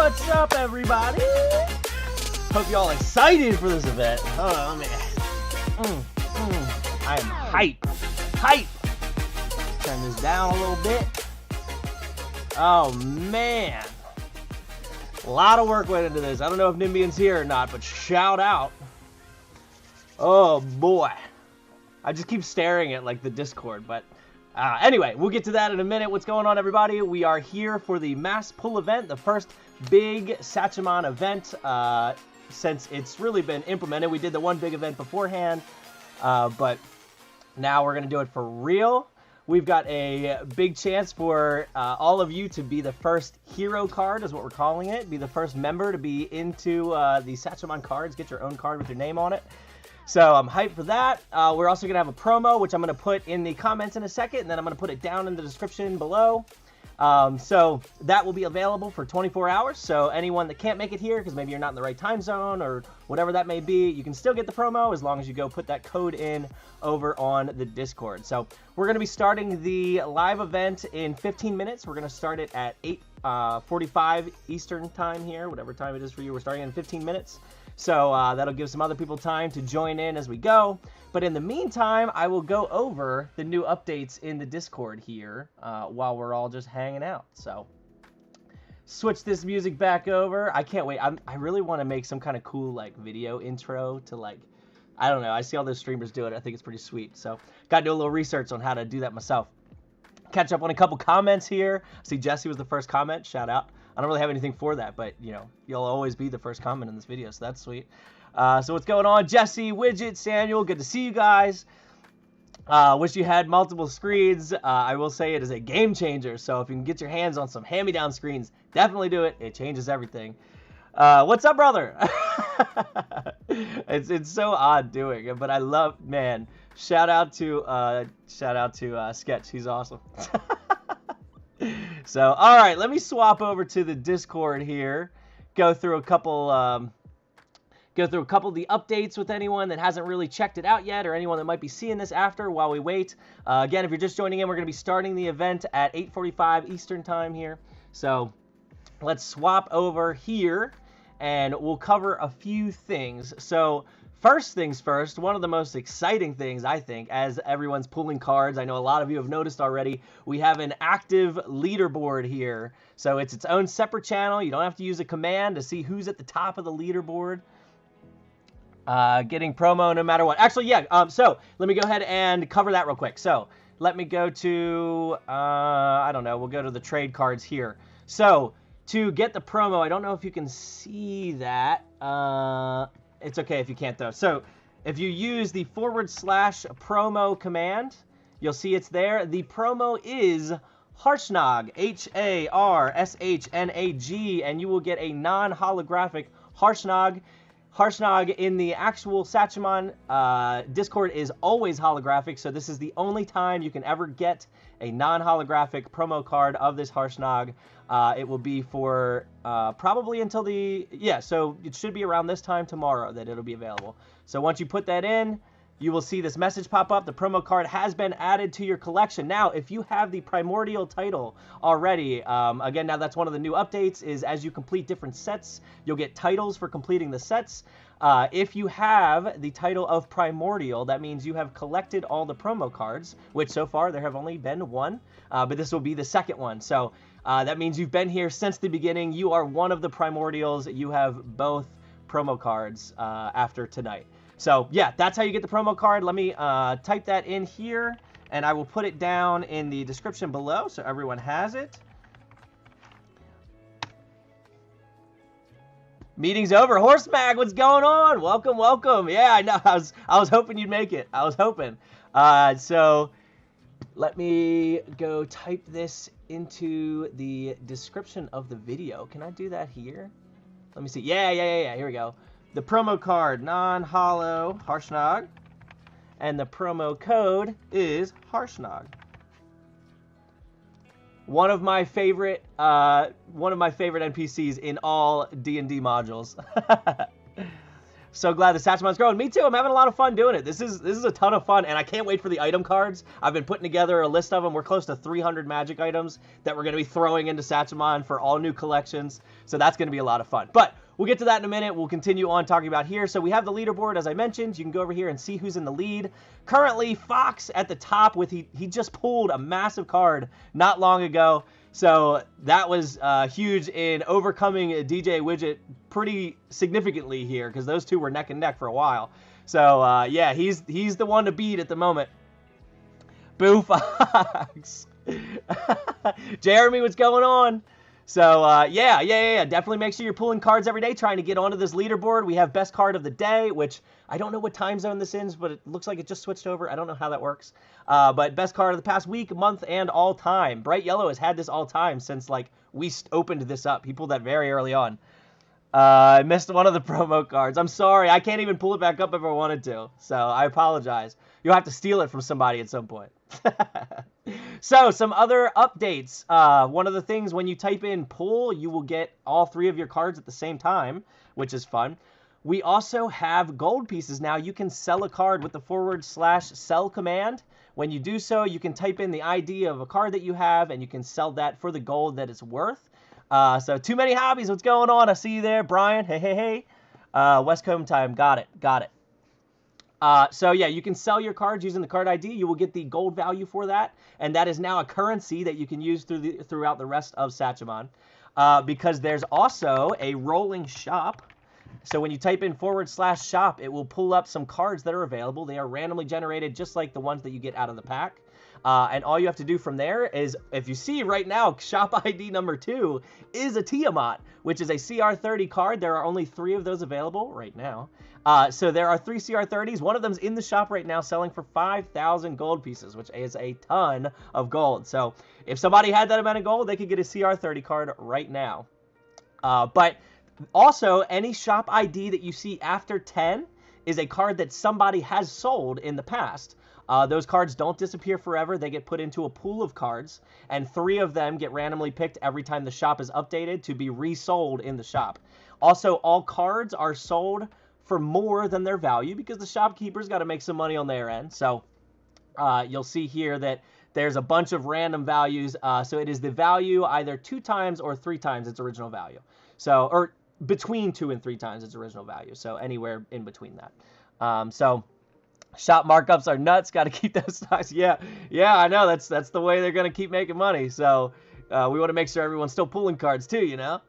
What's up, everybody? Hope y'all excited for this event. Oh, man. I am hype. Turn this down a little bit. Oh, man. A lot of work went into this. I don't know if Nimbian's here or not, but shout out. Oh, boy. I just keep staring at, like, the Discord, but... anyway, we'll get to that in a minute. What's going on, everybody? We are here for the Mass Pull event, the first big Satchemon event since it's really been implemented. We did the one big event beforehand, but now we're going to do it for real. We've got a big chance for all of you to be the first hero card, is what we're calling it. Be the first member to be into the Satchemon cards. Get your own card with your name on it. So I'm hyped for that. We're also going to have a promo, which I'm going to put in the comments in a second, and then I'm going to put it down in the description below. So that will be available for 24 hours. So anyone that can't make it here, because maybe you're not in the right time zone or whatever that may be, you can still get the promo as long as you go put that code in over on the Discord. So we're going to be starting the live event in 15 minutes. We're going to start it at 8:45 Eastern time here, whatever time it is for you. We're starting in 15 minutes. So that'll give some other people time to join in as we go. But in the meantime, I will go over the new updates in the Discord here while we're all just hanging out. So switch this music back over. I can't wait. I really want to make some kind of cool like video intro to like, I don't know. I see all those streamers do it. I think it's pretty sweet. So got to do a little research on how to do that myself. Catch up on a couple comments here. I see Jesse was the first comment. Shout out. I don't really have anything for that, but, you know, you'll always be the first comment in this video, so that's sweet. So what's going on? Jesse, Widget, Samuel, good to see you guys. Wish you had multiple screens. I will say it is a game changer, so if you can get your hands on some hand-me-down screens, definitely do it. It changes everything. What's up, brother? It's so odd doing it, but I love, man, shout out to Sketch. He's awesome. So, all right, let me swap over to the Discord here. Go through a couple of the updates with anyone that hasn't really checked it out yet, or anyone that might be seeing this after while we wait. Again, if you're just joining in, we're going to be starting the event at 8:45 Eastern time here. So, let's swap over here, and we'll cover a few things. So, first things first, one of the most exciting things, I think, as everyone's pulling cards, I know a lot of you have noticed already, we have an active leaderboard here. So it's its own separate channel. You don't have to use a command to see who's at the top of the leaderboard. Getting promo no matter what. Actually, yeah, so let me go ahead and cover that real quick. So let me go to, I don't know, we'll go to the trade cards here. So to get the promo, I don't know if you can see that. It's okay if you can't, though. So if you use the /promo command, you'll see it's there. The promo is Harshnag, H-A-R-S-H-N-A-G, and you will get a non-holographic Harshnag. Harshnag in the actual Satchemon Discord is always holographic, so this is the only time you can ever get a non-holographic promo card of this Harshnag. It will be for probably until so it should be around this time tomorrow that it'll be available. So once you put that in, you will see this message pop up. The promo card has been added to your collection. Now, if you have the Primordial title already, again, now that's one of the new updates, is as you complete different sets, you'll get titles for completing the sets. If you have the title of Primordial, that means you have collected all the promo cards, which so far there have only been one, but this will be the second one. So that means you've been here since the beginning. You are one of the Primordials. You have both promo cards after tonight. So yeah, that's how you get the promo card. Let me type that in here, and I will put it down in the description below so everyone has it. Meeting's over. Harshnag, what's going on? Welcome, welcome. Yeah, I know. I was hoping you'd make it. I was hoping. So let me go type this into the description of the video. Can I do that here? Let me see. Yeah. Here we go. The promo card, Non-Holo Harshnag, and the promo code is Harshnag. One of my favorite NPCs in all D&D modules. So glad the Satchemon's growing. Me too. I'm having a lot of fun doing it. This is a ton of fun, and I can't wait for the item cards. I've been putting together a list of them. We're close to 300 magic items that we're going to be throwing into Satchemon for all new collections. So that's going to be a lot of fun. But we'll get to that in a minute. We'll continue on talking about here. So we have the leaderboard, as I mentioned. You can go over here and see who's in the lead. Currently, Fox at the top with he just pulled a massive card not long ago. So that was huge in overcoming DJ Widget pretty significantly here, because those two were neck and neck for a while. So yeah, he's the one to beat at the moment. Boo Fox. Jeremy, what's going on? So yeah, definitely make sure you're pulling cards every day, trying to get onto this leaderboard. We have best card of the day, which I don't know what time zone this is, but it looks like it just switched over. I don't know how that works. But best card of the past week, month, and all time. Bright Yellow has had this all time since like we opened this up. He pulled that very early on. I missed one of the promo cards. I'm sorry. I can't even pull it back up if I wanted to. So I apologize. You'll have to steal it from somebody at some point. So some other updates. One of the things, when you type in pull, you will get all 3 of your cards at the same time, which is fun. We also have gold pieces now. You can sell a card with the /sell command. When you do so, you can type in the ID of a card that you have, and you can sell that for the gold that it's worth. So Too Many Hobbies, what's going on? I see you there, Brian. Hey. West Coast time, got it. So yeah, you can sell your cards using the card ID. You will get the gold value for that, and that is now a currency that you can use throughout the rest of Satchemon. Because there's also a rolling shop. So when you type in /shop, it will pull up some cards that are available. They are randomly generated, just like the ones that you get out of the pack. And all you have to do from there is, if you see right now, shop ID number 2 is a Tiamat, which is a CR30 card. There are only 3 of those available right now. So there are 3 CR30s. One of them's in the shop right now selling for 5,000 gold pieces, which is a ton of gold. So if somebody had that amount of gold, they could get a CR30 card right now. But also, any shop ID that you see after 10 is a card that somebody has sold in the past. Those cards don't disappear forever. They get put into a pool of cards, and 3 of them get randomly picked every time the shop is updated to be resold in the shop. Also, all cards are sold for more than their value, because the shopkeeper's got to make some money on their end. So you'll see here that there's a bunch of random values. So it is the value either 2 times or 3 times its original value. So, or between 2 and 3 times its original value. So anywhere in between that. So shop markups are nuts. Got to keep those stocks. Yeah, I know. That's the way they're going to keep making money. So we want to make sure everyone's still pulling cards too, you know?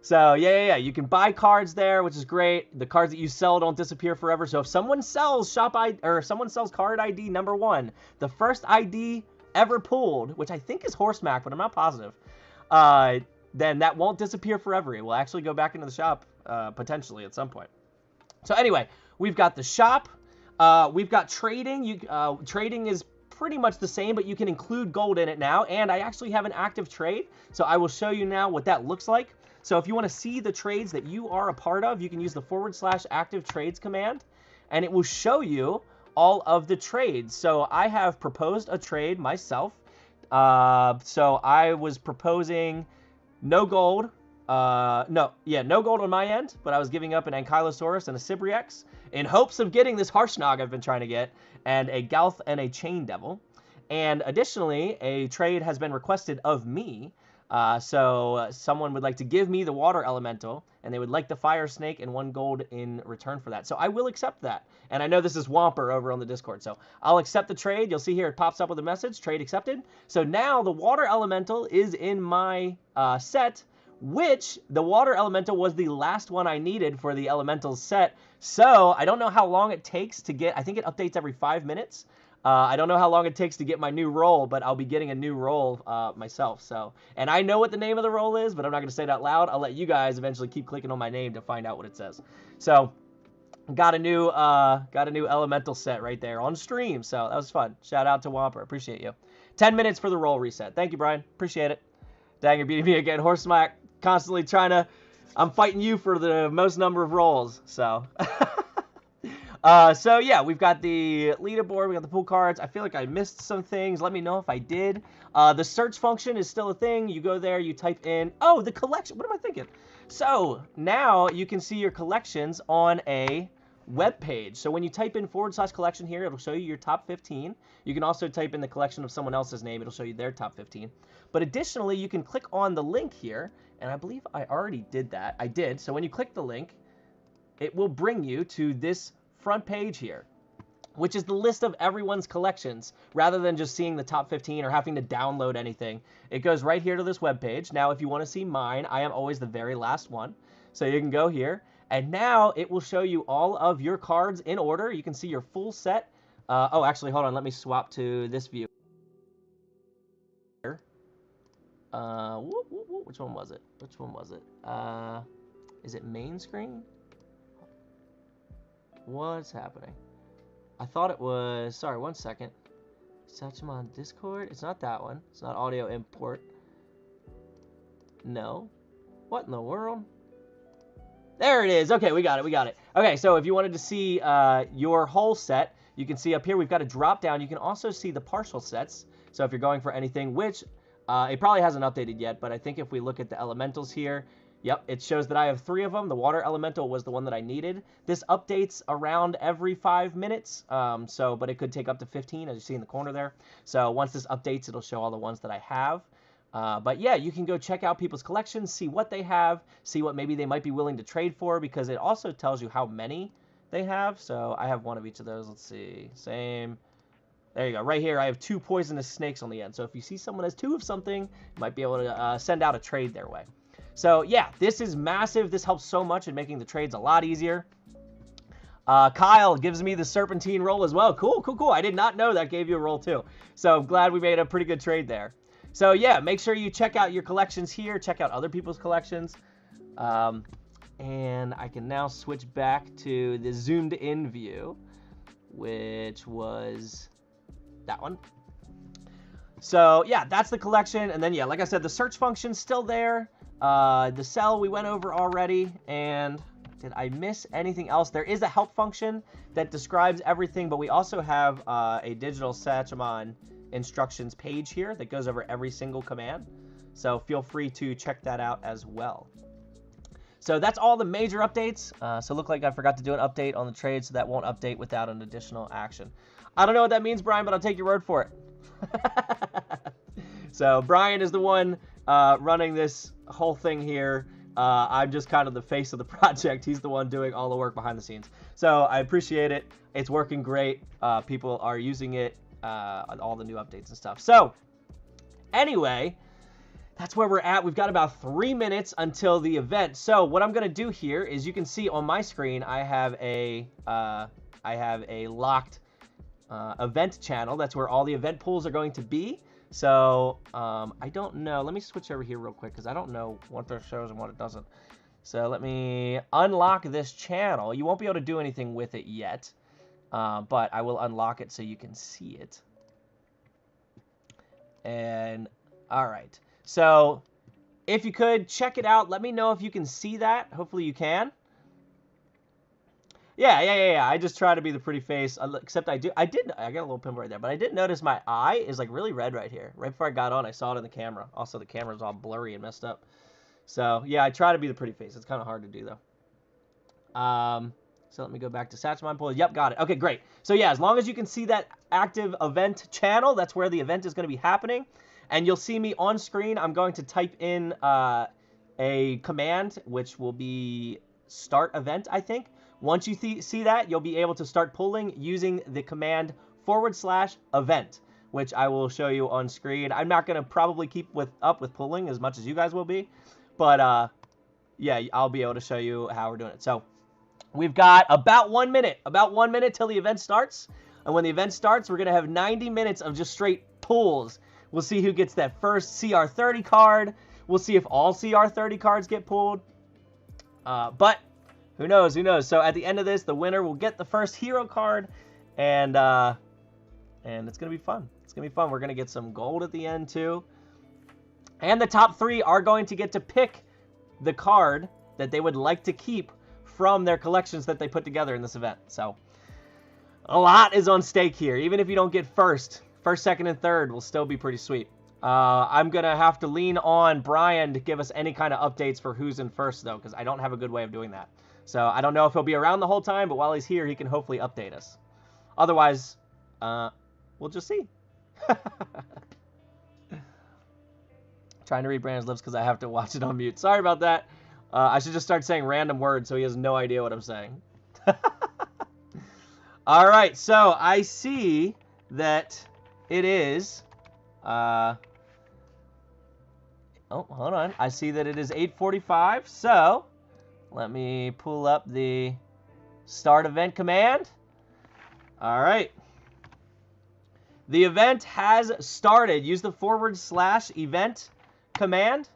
So yeah. You can buy cards there, which is great. The cards that you sell don't disappear forever. So if someone sells someone sells card ID number 1, the first ID ever pulled, which I think is Harshnag, but I'm not positive, then that won't disappear forever. It will actually go back into the shop potentially at some point. So anyway, we've got the shop. We've got trading. Trading is pretty much the same, but you can include gold in it now. And I actually have an active trade, so I will show you now what that looks like. So if you want to see the trades that you are a part of, you can use the /active trades command, and it will show you all of the trades. So I have proposed a trade myself. So I was proposing no gold. No gold on my end, but I was giving up an Ankylosaurus and a Sibriex in hopes of getting this Harshnag I've been trying to get, and a Galth and a Chain Devil. And additionally, a trade has been requested of me. So someone would like to give me the Water Elemental, and they would like the Fire Snake and 1 gold in return for that. So I will accept that. And I know this is Whomper over on the Discord, so I'll accept the trade. You'll see here it pops up with a message, trade accepted. So now the Water Elemental is in my set, which the Water Elemental was the last one I needed for the Elementals set. So I don't know how long it takes to get, I think it updates every 5 minutes. I don't know how long it takes to get my new role, but I'll be getting a new role myself. So, and I know what the name of the role is, but I'm not going to say it out loud. I'll let you guys eventually keep clicking on my name to find out what it says. So, got a new elemental set right there on stream. So that was fun. Shout out to Whomper. Appreciate you. 10 minutes for the role reset. Thank you, Brian. Appreciate it. Dang, you're beating me again. Harshnag, constantly trying to. I'm fighting you for the most number of roles. So. So yeah, we've got the leaderboard, we got the pool cards. I feel like I missed some things. Let me know if I did. The search function is still a thing. You go there, you type in, the collection. What am I thinking? So now you can see your collections on a web page. So when you type in /collection here, it'll show you your top 15. You can also type in the collection of someone else's name. It'll show you their top 15. But additionally, you can click on the link here, and I believe I already did that. I did. So when you click the link, it will bring you to this front page here, which is the list of everyone's collections, rather than just seeing the top 15 or having to download anything. It goes right here to this web page. Now, if you want to see mine, I am always the very last one. So you can go here, and now it will show you all of your cards in order. You can see your full set. Oh, actually, hold on. Let me swap to this view. Which one was it? Which one was it? Is it main screen? What's happening? I thought it was, sorry, one second. Satchemon Discord? It's not that one. It's not audio import. No. What in the world? There it is. Okay, we got it. We got it. Okay, so if you wanted to see your whole set, you can see up here we've got a drop down. You can also see the partial sets. So if you're going for anything, which it probably hasn't updated yet, but I think if we look at the elementals here, yep, it shows that I have 3 of them. The water elemental was the one that I needed. This updates around every 5 minutes, but it could take up to 15, as you see in the corner there. So once this updates, it'll show all the ones that I have. But yeah, you can go check out people's collections, see what they have, see what maybe they might be willing to trade for, because it also tells you how many they have. So I have one of each of those. Let's see. Same. There you go. Right here, I have 2 poisonous snakes on the end. So if you see someone has 2 of something, you might be able to send out a trade their way. So yeah, this is massive. This helps so much in making the trades a lot easier. Kyle gives me the serpentine roll as well. Cool, cool, cool. I did not know that gave you a roll too. So I'm glad we made a pretty good trade there. So yeah, make sure you check out your collections here. Check out other people's collections. And I can now switch back to the zoomed in view, which was that one. So yeah, that's the collection. And then yeah, like I said, the search function's still there. The cell we went over already. And did I miss anything else? There is a help function that describes everything, but we also have a digital Satchemon instructions page here that goes over every single command. So feel free to check that out as well. So that's all the major updates. So look like I forgot to do an update on the trade, so that won't update without an additional action. I don't know what that means, Brian, but I'll take your word for it. So Brian is the one running this whole thing here. I'm just kind of the face of the project. He's the one doing all the work behind the scenes. So I appreciate it. It's working great. People are using it, all the new updates and stuff. So anyway, that's where we're at. We've got about 3 minutes until the event. So what I'm going to do here is, you can see on my screen, I have a locked event channel. That's where all the event pools are going to be. So I don't know. Let me switch over here real quick, because I don't know what this shows and what it doesn't. So let me unlock this channel. You won't be able to do anything with it yet, but I will unlock it so you can see it. And all right. So if you could check it out, let me know if you can see that. Hopefully you can. Yeah. I just try to be the pretty face, except I got a little pimple right there, but I did notice my eye is like really red right here. Right before I got on, I saw it in the camera. Also, the camera's all blurry and messed up. So yeah, I try to be the pretty face. It's kind of hard to do though. So let me go back to Satchemon Pull. Yep, got it. Okay, great. So yeah, as long as you can see that active event channel, that's where the event is going to be happening. And you'll see me on screen. I'm going to type in a command, which will be start event, I think. Once you see that, you'll be able to start pulling using the command /event, which I will show you on screen. I'm not going to probably keep up with pulling as much as you guys will be, but yeah, I'll be able to show you how we're doing it. So we've got about 1 minute, till the event starts. And when the event starts, we're going to have 90 minutes of just straight pulls. We'll see who gets that first CR30 card. We'll see if all CR30 cards get pulled. But who knows? So at the end of this, the winner will get the first hero card, and it's gonna be fun. We're gonna get some gold at the end too, and the top 3 are going to get to pick the card that they would like to keep from their collections that they put together in this event. So a lot is on stake here. Even if you don't get first, second, and third will still be pretty sweet. I'm going to have to lean on Brian to give us any kind of updates for who's in first, though, because I don't have a good way of doing that. So I don't know if he'll be around the whole time, but while he's here, he can hopefully update us. Otherwise, we'll just see. Trying to read Brandon's lips because I have to watch it on mute. Sorry about that. I should just start saying random words so he has no idea what I'm saying. All right, so I see that it is... oh, hold on. I see that it is 8:45, so let me pull up the start event command. All right. The event has started. Use the /event command.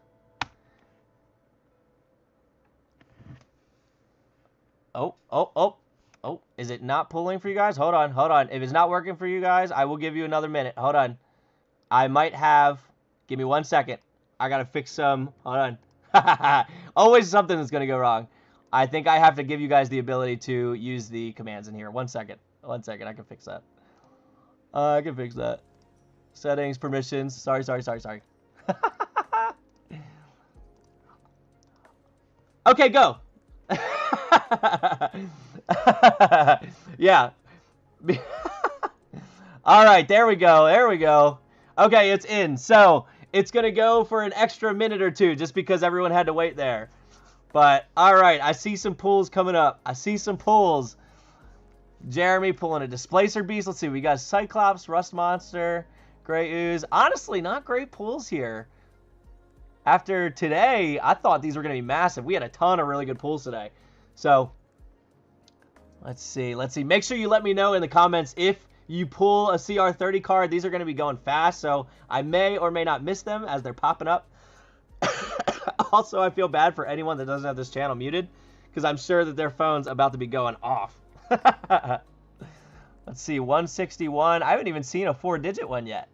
Oh, is it not pulling for you guys? Hold on. If it's not working for you guys, I will give you another minute. Hold on. I might have, give me 1 second. I got to fix some, hold on. Always something that's going to go wrong. I think I have to give you guys the ability to use the commands in here. 1 second. 1 second, I can fix that. I can fix that. Settings, permissions. Sorry. Okay, go. Yeah. All right, there we go. Okay, it's in. So it's going to go for an extra minute or two just because everyone had to wait there. But, all right, I see some pulls coming up. Jeremy pulling a Displacer Beast. Let's see, we got Cyclops, Rust Monster, Grey Ooze. Honestly, not great pulls here. After today, I thought these were going to be massive. We had a ton of really good pulls today. So, let's see. Make sure you let me know in the comments if you pull a CR30 card. These are going to be going fast, so I may or may not miss them as they're popping up. Also, I feel bad for anyone that doesn't have this channel muted, because I'm sure that their phone's about to be going off. Let's see, 161. I haven't even seen a 4-digit one yet.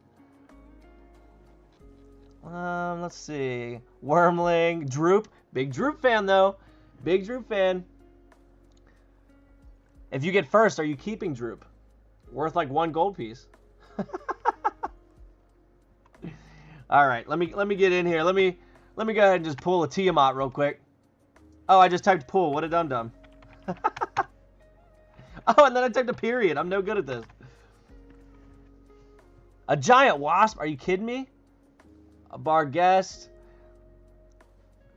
Let's see. Wormling, Droop. Big Droop fan, though. Big Droop fan. If you get first, are you keeping Droop? Worth like 1 gold piece. All right, let me get in here. Let me go ahead and just pull a Tiamat real quick. Oh, I just typed pull. What a dum-dum. Oh, and then I typed a period. I'm no good at this. A giant wasp? Are you kidding me? A bar guest.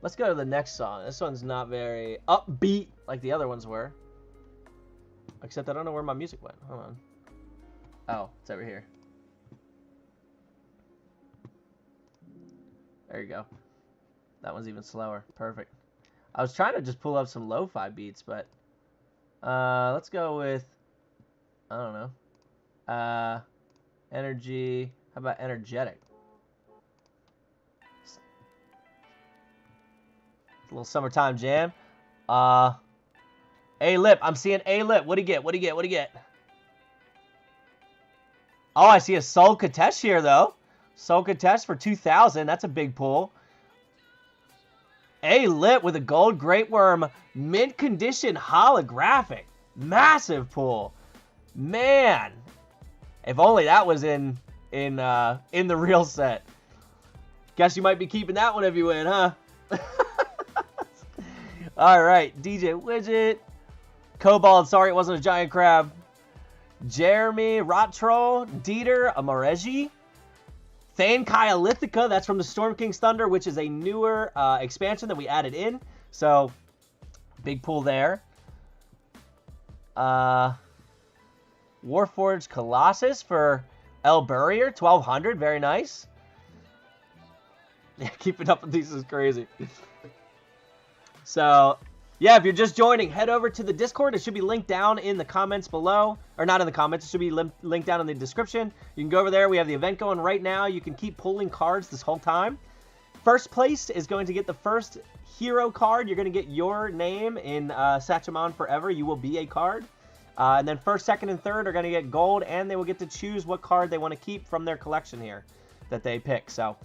Let's go to the next song. This one's not very upbeat like the other ones were. Except I don't know where my music went. Hold on. Oh, it's over here. There you go. That one's even slower. Perfect. I was trying to just pull up some lo-fi beats, but let's go with, I don't know. Energy. How about energetic? It's a little summertime jam. A-Lip. I'm seeing A-Lip. What do you get? Oh, I see a Soul Katesh here, though. Soul Katesh for 2,000. That's a big pull. A-Lip with a gold Great Worm. Mint condition holographic. Massive pull. Man. If only that was in the real set. Guess you might be keeping that one if you win, huh? Alright. DJ Widget. Cobalt. Sorry it wasn't a giant crab. Jeremy, Rottroll, Dieter, Amareji, Thankai Lithica, that's from the Storm King's Thunder, which is a newer expansion that we added in. So, big pull there. Warforged Colossus for El Burrier, 1,200, very nice. Yeah, keeping up with these is crazy. So, yeah, if you're just joining, head over to the Discord. It should be linked down in the comments below. Or not in the comments. It should be linked down in the description. You can go over there. We have the event going right now. You can keep pulling cards this whole time. First place is going to get the first hero card. You're going to get your name in Satchemon Forever. You will be a card. And then first, second, and third are going to get gold. And they will get to choose what card they want to keep from their collection here that they pick. So,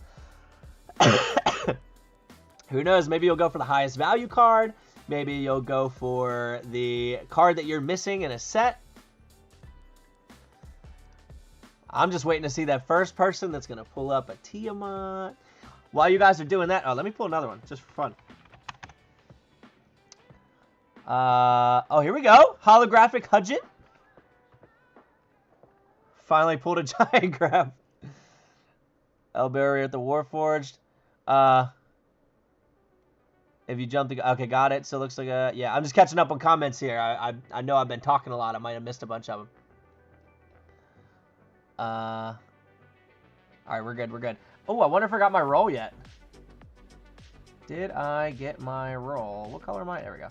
who knows? Maybe you'll go for the highest value card. Maybe you'll go for the card that you're missing in a set. I'm just waiting to see that first person that's going to pull up a Tiamat. While you guys are doing that, oh, let me pull another one just for fun. Oh, here we go. Holographic Hudgin. Finally pulled a giant grab. El Barrier at the Warforged. If you jump the... Okay, got it. So it looks like a... Yeah, I'm just catching up on comments here. I know I've been talking a lot. I might have missed a bunch of them. Alright, we're good. We're good. Oh, I wonder if I got my roll yet. Did I get my roll? What color am I? There we go.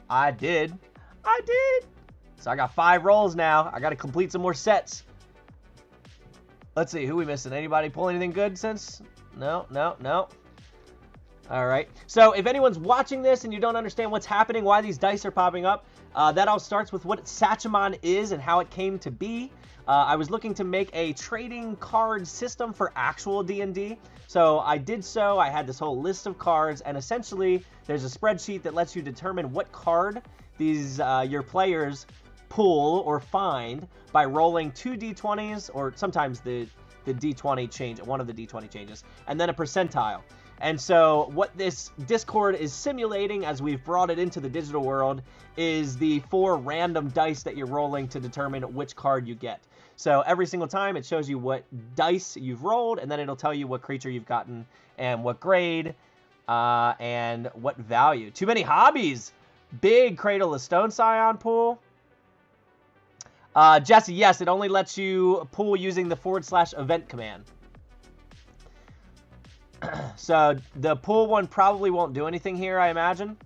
I did. I did. So I got 5 rolls now. I got to complete some more sets. Let's see. Who we missing? Anybody pull anything good since? No, no, no. All right. So if anyone's watching this and you don't understand what's happening, why these dice are popping up, that all starts with what Satchemon is and how it came to be. I was looking to make a trading card system for actual D&D. So I did so. I had this whole list of cards, and essentially there's a spreadsheet that lets you determine what card these your players pull or find by rolling 2 d20s, or sometimes the d20 change, one of the d20 changes, and then a percentile. And so what this Discord is simulating as we've brought it into the digital world is the 4 random dice that you're rolling to determine which card you get. So every single time it shows you what dice you've rolled, and then it'll tell you what creature you've gotten and what grade and what value. Too many hobbies. Big Cradle of Stone Scion pool. Jesse, yes, it only lets you pull using the /event command. So the pool one probably won't do anything here, I imagine.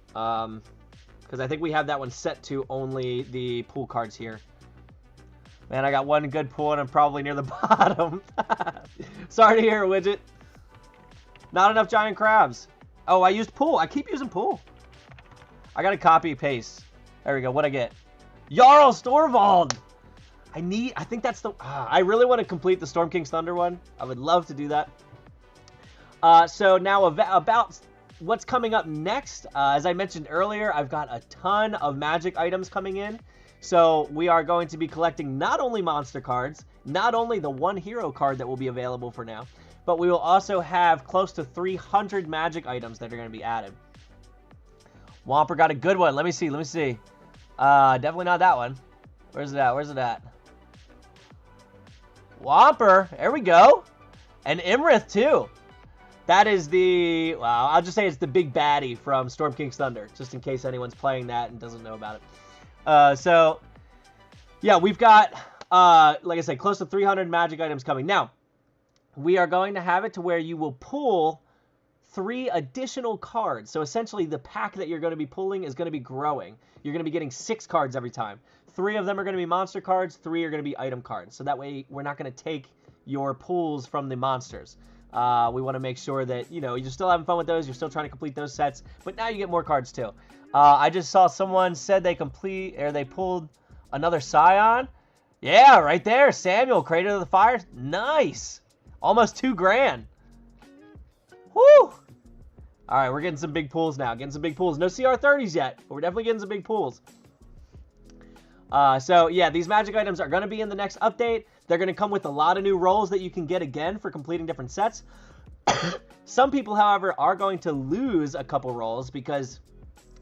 Because I think we have that one set to only the pool cards here. Man, I got one good pull and I'm probably near the bottom. Sorry to hear, Widget. Not enough giant crabs. Oh, I used pool. I keep using pool. I got to copy paste. There we go. What'd I get? Jarl Storvald. I think that's the... I really want to complete the Storm King's Thunder one. I would love to do that. So now about what's coming up next. As I mentioned earlier, I've got a ton of magic items coming in. So we are going to be collecting not only monster cards, not only the 1 hero card that will be available for now, but we will also have close to 300 magic items that are going to be added. Whomper got a good one. Let me see. Let me see. Definitely not that one. Where's it at? Where's it at? Whomper. There we go. And Imrith, too. That is the... Well, I'll just say it's the big baddie from Storm King's Thunder, just in case anyone's playing that and doesn't know about it. So, yeah, we've got, like I said, close to 300 magic items coming. Now, we are going to have it to where you will pull 3 additional cards. So, essentially, the pack that you're going to be pulling is going to be growing. You're going to be getting 6 cards every time. 3 of them are going to be monster cards. 3 are going to be item cards. So, that way, we're not going to take your pulls from the monsters. We want to make sure that, you know, you're still having fun with those. You're still trying to complete those sets. But now you get more cards, too. I just saw someone said they pulled another Scion. Yeah, right there. Samuel, Crater of the Fire. Nice. Almost $2,000. Woo. All right, we're getting some big pulls now. Getting some big pulls. No CR30s yet, but we're definitely getting some big pulls. So, yeah, these magic items are going to be in the next update. They're going to come with a lot of new rolls that you can get again for completing different sets. Some people, however, are going to lose a couple rolls because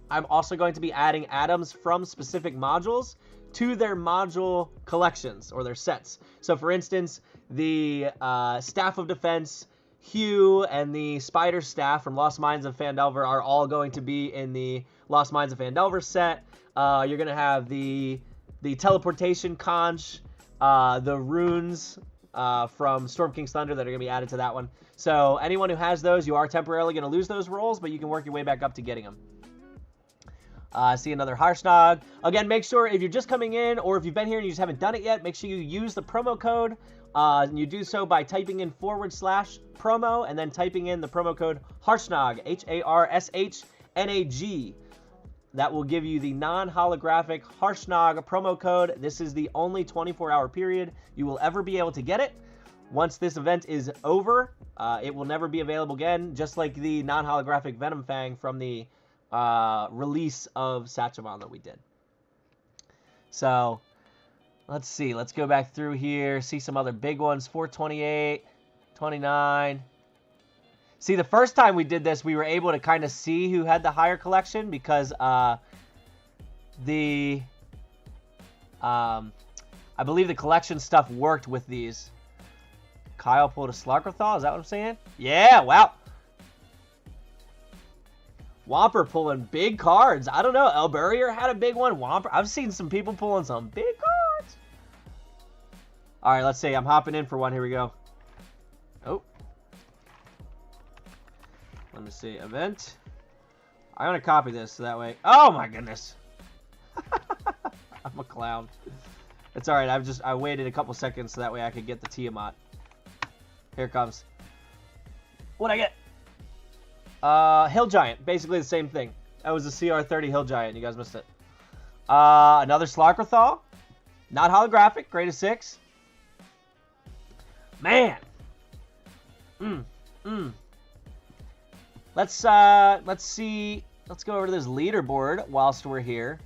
I'm also going to be adding items from specific modules to their module collections or their sets. So, for instance, the Staff of Defense, Hugh, and the Spider Staff from Lost Mines of Phandelver are all going to be in the Lost Mines of Phandelver set. You're going to have the Teleportation Conch, the runes from Storm King's Thunder that are going to be added to that one. So anyone who has those, you are temporarily going to lose those rolls, but you can work your way back up to getting them. See another Harshnag. Again, make sure if you're just coming in or if you've been here and you just haven't done it yet, make sure you use the promo code. And you do so by typing in /promo and then typing in the promo code Harshnag, HARSHNAG. That will give you the non-holographic Harshnag promo code. This is the only 24-hour period you will ever be able to get it. Once this event is over, it will never be available again, just like the non-holographic Venom Fang from the release of Satchemon that we did. So, let's see. Let's go back through here, see some other big ones. 428, 29. See, the first time we did this, we were able to kind of see who had the higher collection because I believe the collection stuff worked with these. Kyle pulled a Slarkerthal, is that what I'm saying? Yeah, wow. Whomper pulling big cards. I don't know. El Burrier had a big one. Whomper. I've seen some people pulling some big cards. All right, let's see. I'm hopping in for one. Here we go. Oh. Let me see. Event. I'm going to copy this so that way. Oh, my goodness. I'm a clown. It's all right. I waited a couple seconds so that way I could get the Tiamat. Here it comes. What'd I get? Hill Giant, basically the same thing. That was a CR30 Hill Giant. You guys missed it. Another Slarkerthal, not holographic, grade of 6. Man. Let's see. Let's go over to this leaderboard whilst we're here.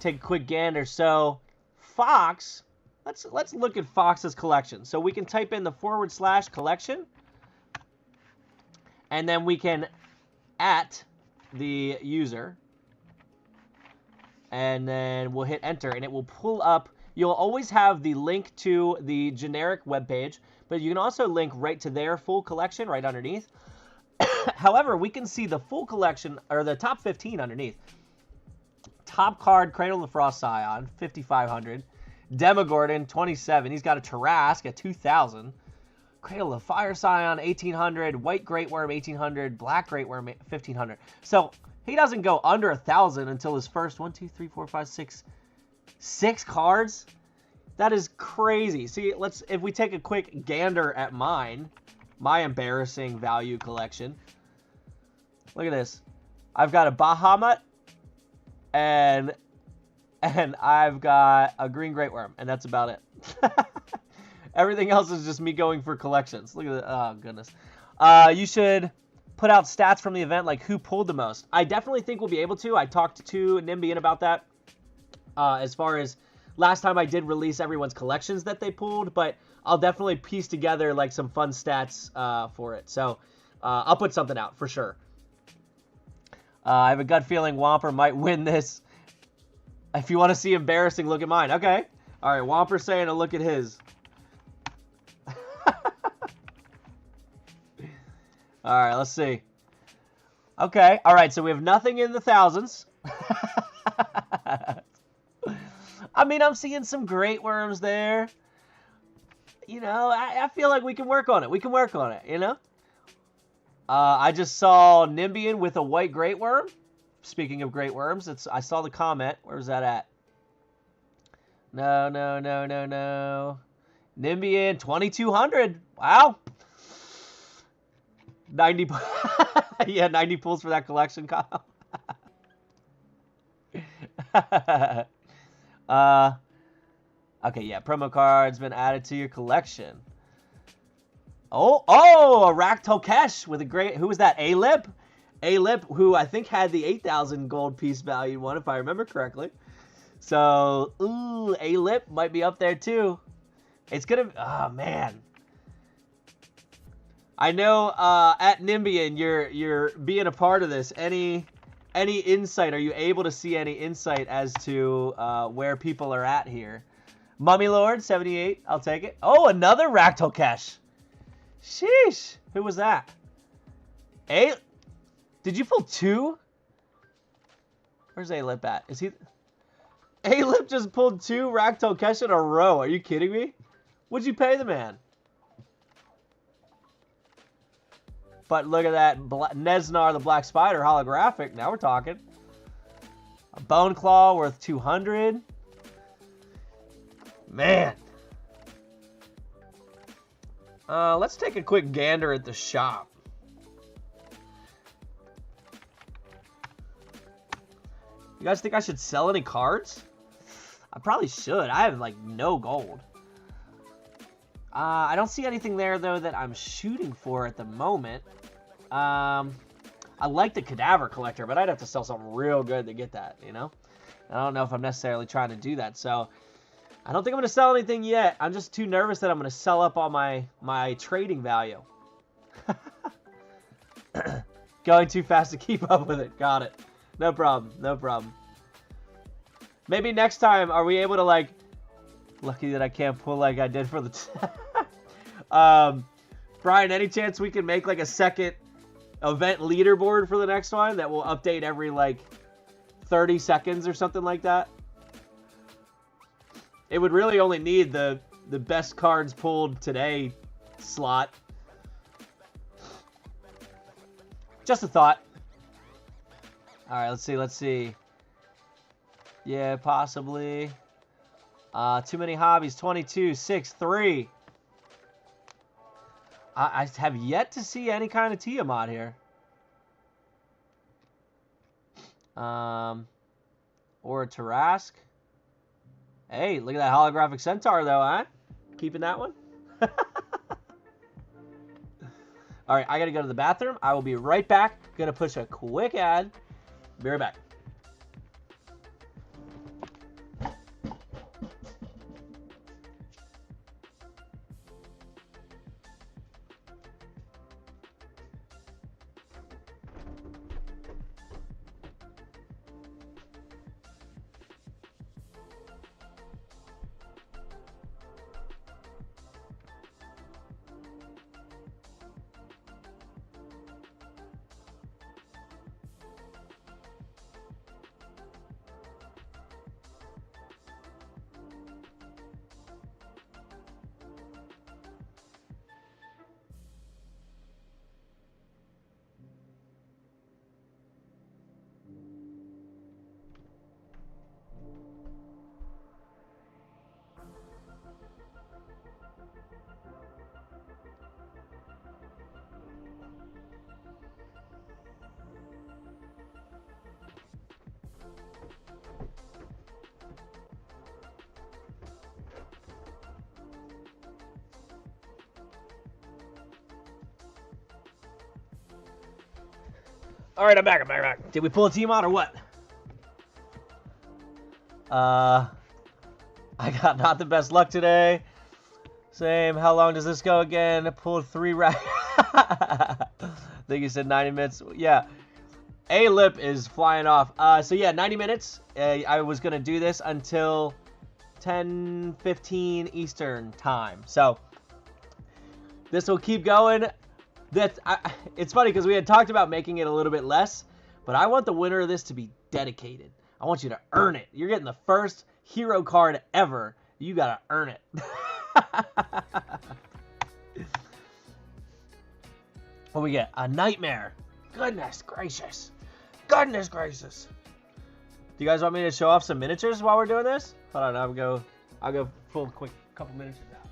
Take a quick gander. So, Fox. Let's look at Fox's collection. So we can type in the / collection. And then we can @ the user. And then we'll hit enter. And it will pull up. You'll always have the link to the generic web page. But you can also link right to their full collection right underneath. However, we can see the full collection, or the top 15 underneath. Top card, Cradle of the Frost Scion, 5,500. Demogorgon, 27. He's got a Tarask at 2,000. Cradle of Fire Scion, 1,800. White Great Worm, 1,800. Black Great Worm, 1,500. So he doesn't go under 1,000 until his first 1, 2, 3, 4, 5, 6 cards. That is crazy. See, if we take a quick gander at my embarrassing value collection. Look at this. I've got a Bahamut and I've got a Green Great Worm, and that's about it. Everything else is just me going for collections. Look at that. Oh, goodness. You should put out stats from the event, like who pulled the most. I definitely think we'll be able to. I talked to Nimbian about that as far as last time I did release everyone's collections that they pulled, but I'll definitely piece together like some fun stats for it. So I'll put something out for sure. I have a gut feeling Whomper might win this. If you want to see embarrassing, look at mine. Okay. All right, Whomper's saying to look at his. All right, let's see. Okay. All right, so we have nothing in the thousands. I mean, I'm seeing some Great Worms there. You know, I feel like we can work on it. We can work on it, you know? I just saw Nimbian with a White Great Worm. Speaking of Great Worms, I saw the comment. Where's that at? No. Nimbian, 2,200. Wow. 90. Yeah, 90 pulls for that collection, Kyle. Okay, yeah, promo cards been added to your collection. Oh, a Raktokesh with a great. Who was that? A-Lip? A-Lip, who I think had the 8,000 gold piece value one, if I remember correctly. So, ooh, A-Lip might be up there too. It's gonna. Oh man. I know at Nimbian, you're being a part of this. Any insight? Are you able to see any insight as to where people are at here? Mummy Lord 78, I'll take it. Oh, another Raktokesh. Sheesh, who was that? Did you pull 2? Where's A-Lip at? Is he? A-Lip just pulled 2 Raktokesh in a row. Are you kidding me? What'd you pay the man? But look at that. Nesnar the Black Spider holographic. Now we're talking. A Bone Claw worth 200. Man. Let's take a quick gander at the shop. You guys think I should sell any cards? I probably should. I have, like, no gold. I don't see anything there, though, that I'm shooting for at the moment. I like the Cadaver Collector, but I'd have to sell something real good to get that, you know? I don't know if I'm necessarily trying to do that, so I don't think I'm going to sell anything yet. I'm just too nervous that I'm going to sell up all my trading value. Going too fast to keep up with it. Got it. No problem. No problem. Maybe next time, are we able to, like... Lucky that I can't pull like I did for the... Brian, any chance we can make, like, a second event leaderboard for the next one that will update every, like, 30 seconds or something like that? It would really only need the best cards pulled today slot. Just a thought. Alright, let's see. Yeah, possibly. Too many hobbies, 22, 6, 3. I have yet to see any kind of Tiamat here. Or a Tarask. Hey, look at that holographic centaur, though, huh? Keeping that one? Alright, I gotta go to the bathroom. I will be right back. Gonna push a quick ad. Be right back. Alright, I'm back. Did we pull a team out or what? I got not the best luck today. Same. How long does this go again? Pulled 3 racks. I think you said 90 minutes. Yeah. A-Lip is flying off. So yeah, 90 minutes. I was going to do this until 10:15 Eastern time. So this will keep going. It's funny because we had talked about making it a little bit less, but I want the winner of this to be dedicated. I want you to earn it. You're getting the first hero card ever. You gotta earn it. What we get? A nightmare. Goodness gracious. Goodness gracious. Do you guys want me to show off some miniatures while we're doing this? Hold on, I'll go full quick couple miniatures out.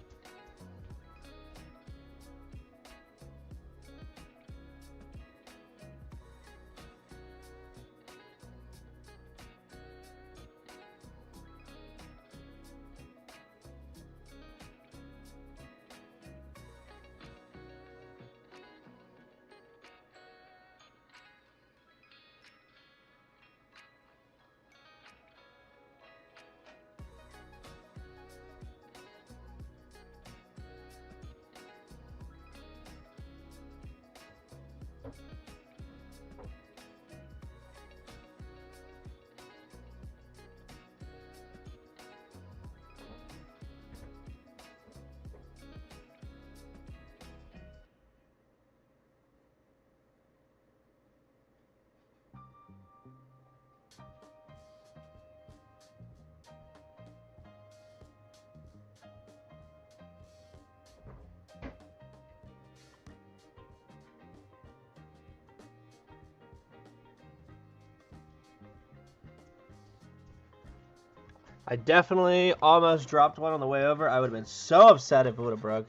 I definitely almost dropped one on the way over. I would have been so upset if it would have broke.